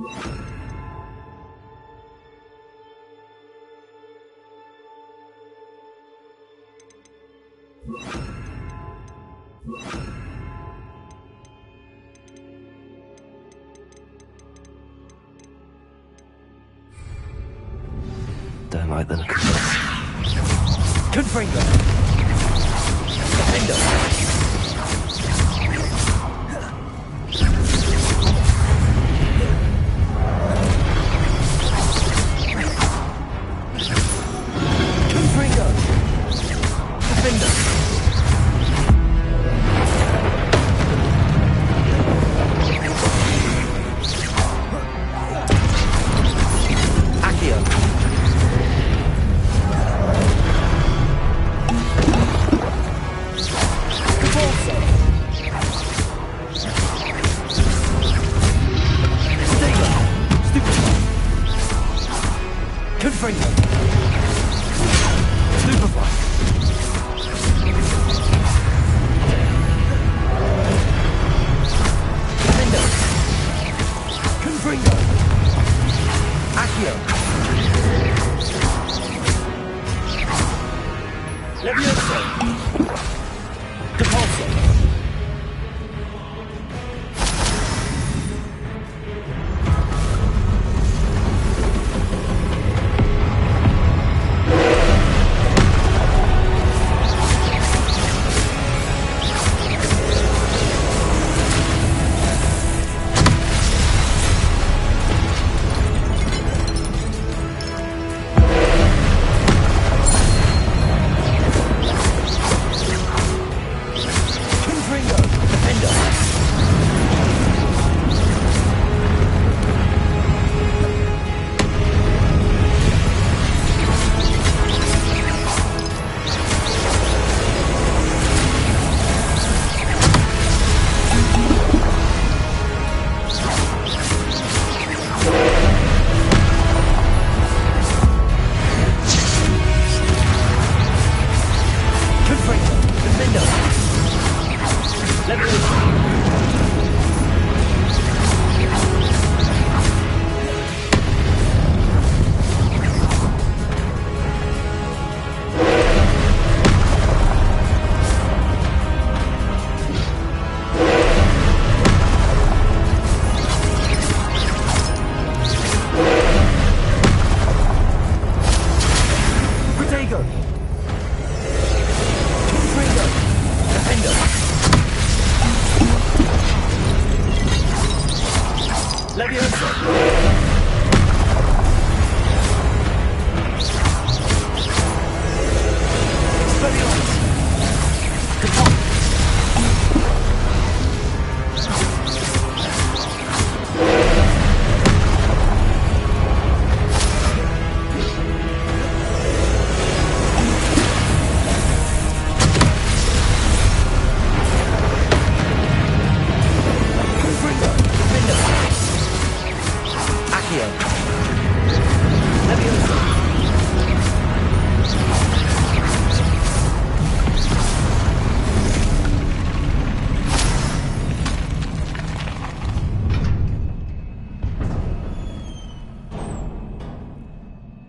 Don't like the look of this. Confringo! Defender! Confringo! Defender!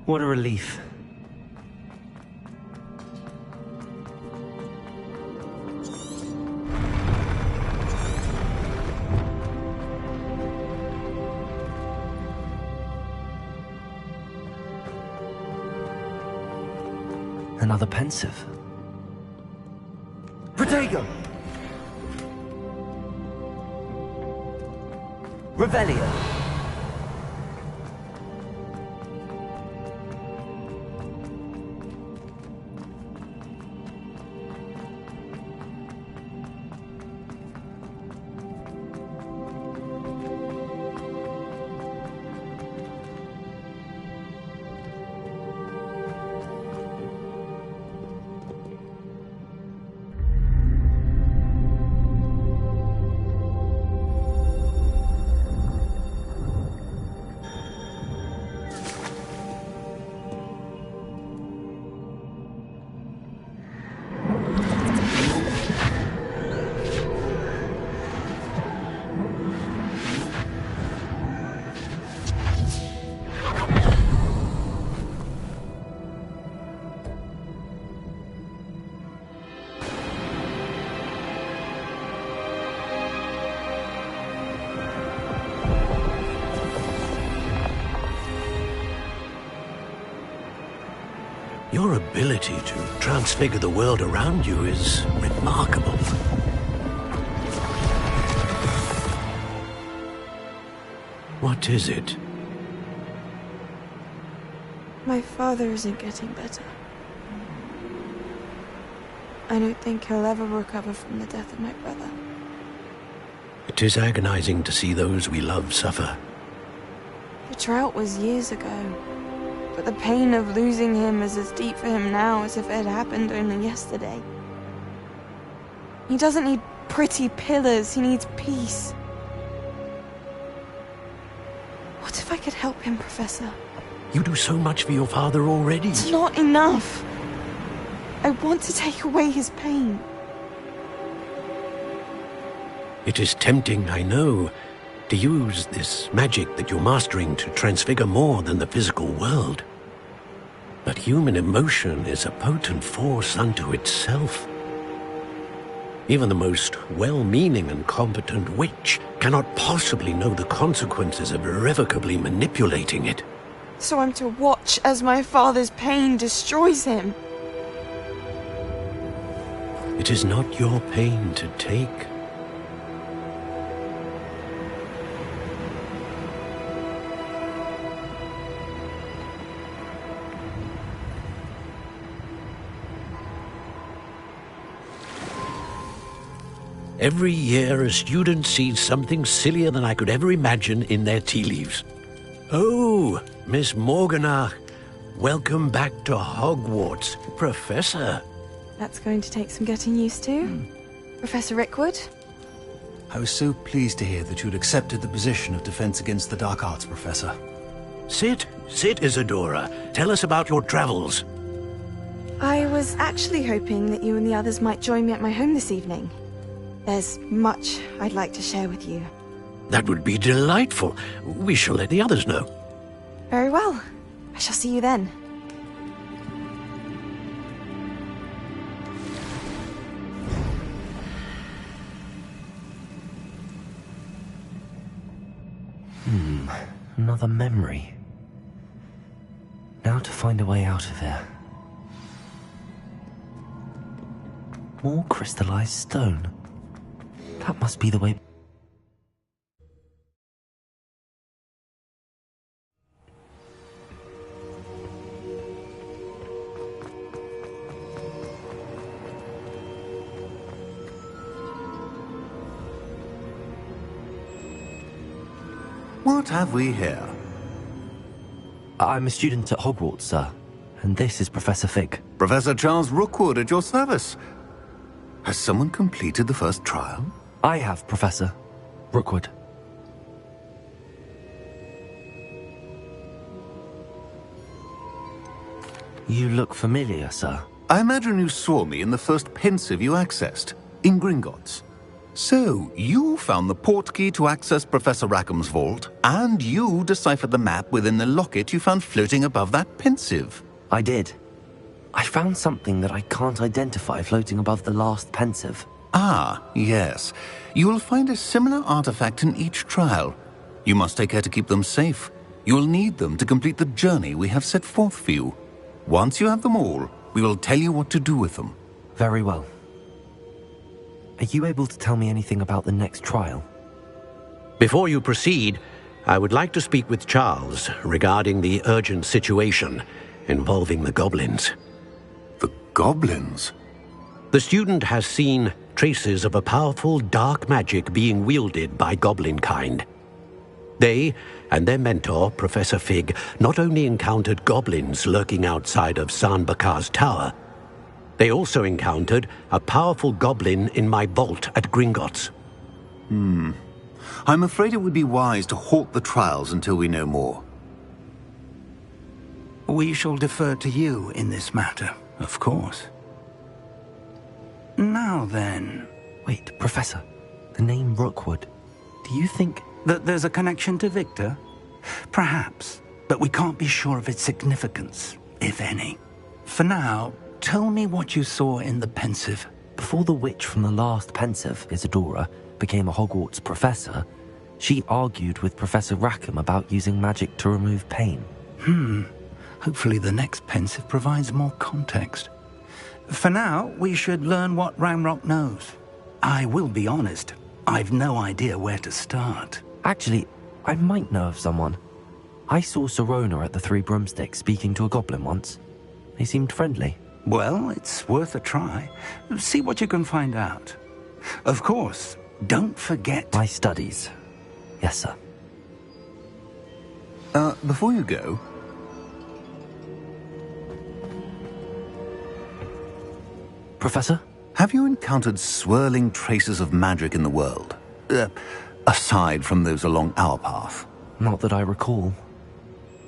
What a relief. Another pensive. Protego! Revelio! Your ability to transfigure the world around you is remarkable. What is it? My father isn't getting better. I don't think he'll ever recover from the death of my brother. It is agonizing to see those we love suffer. The drought was years ago, but the pain of losing him is as deep for him now as if it had happened only yesterday. He doesn't need pretty pillars, he needs peace. What if I could help him, Professor? You do so much for your father already. It's not enough. I want to take away his pain. It is tempting, I know, to use this magic that you're mastering to transfigure more than the physical world. But human emotion is a potent force unto itself. Even the most well-meaning and competent witch cannot possibly know the consequences of irrevocably manipulating it. So I'm to watch as my father's pain destroys him. It is not your pain to take. Every year, a student sees something sillier than I could ever imagine in their tea leaves. Oh, Miss Morganach, welcome back to Hogwarts, Professor. That's going to take some getting used to. Professor Rickwood? I was so pleased to hear that you'd accepted the position of Defense Against the Dark Arts, Professor. Sit, Isadora. Tell us about your travels. I was actually hoping that you and the others might join me at my home this evening. There's much I'd like to share with you. That would be delightful. We shall let the others know. Very well. I shall see you then. Another memory. Now to find a way out of here. More crystallized stone. That must be the way. What have we here? I'm a student at Hogwarts, sir. And this is Professor Fig. Professor Charles Rookwood at your service. Has someone completed the first trial? I have, Professor Rookwood. You look familiar, sir. I imagine you saw me in the first pensive you accessed, in Gringotts. So, you found the portkey to access Professor Rackham's vault, and you deciphered the map within the locket you found floating above that pensive. I did. I found something that I can't identify floating above the last pensive. Ah, yes. You will find a similar artifact in each trial. You must take care to keep them safe. You will need them to complete the journey we have set forth for you. Once you have them all, we will tell you what to do with them. Very well. Are you able to tell me anything about the next trial? Before you proceed, I would like to speak with Charles regarding the urgent situation involving the goblins. The goblins? The student has seen traces of a powerful dark magic being wielded by goblin kind. They and their mentor, Professor Fig, not only encountered goblins lurking outside of Sanbakar's tower, they also encountered a powerful goblin in my vault at Gringotts. I'm afraid it would be wise to halt the trials until we know more. We shall defer to you in this matter, of course. Now then... Wait, Professor. The name Rookwood. Do you think... that there's a connection to Victor? Perhaps, but we can't be sure of its significance, if any. For now, tell me what you saw in the pensive. Before the witch from the last pensive, Isadora, became a Hogwarts professor, she argued with Professor Rackham about using magic to remove pain. Hopefully the next pensive provides more context. For now, we should learn what Ramrock knows. I will be honest, I've no idea where to start. Actually, I might know of someone. I saw Sirona at the Three Broomsticks speaking to a goblin once. They seemed friendly. Well, it's worth a try. See what you can find out. Of course, don't forget... My studies. Yes, sir. Before you go... Professor? Have you encountered swirling traces of magic in the world? Aside from those along our path? Not that I recall.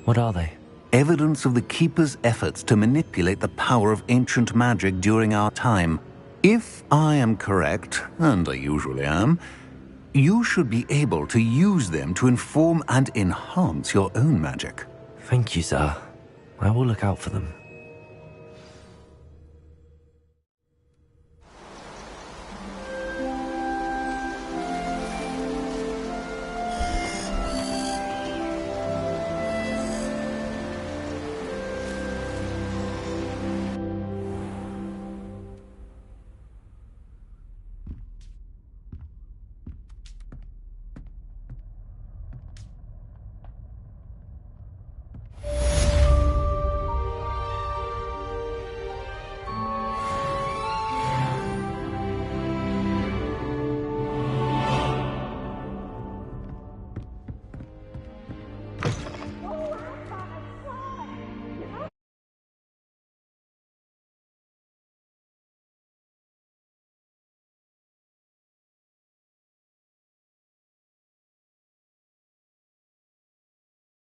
What are they? Evidence of the Keeper's efforts to manipulate the power of ancient magic during our time. If I am correct, and I usually am, you should be able to use them to inform and enhance your own magic. Thank you, sir. I will look out for them.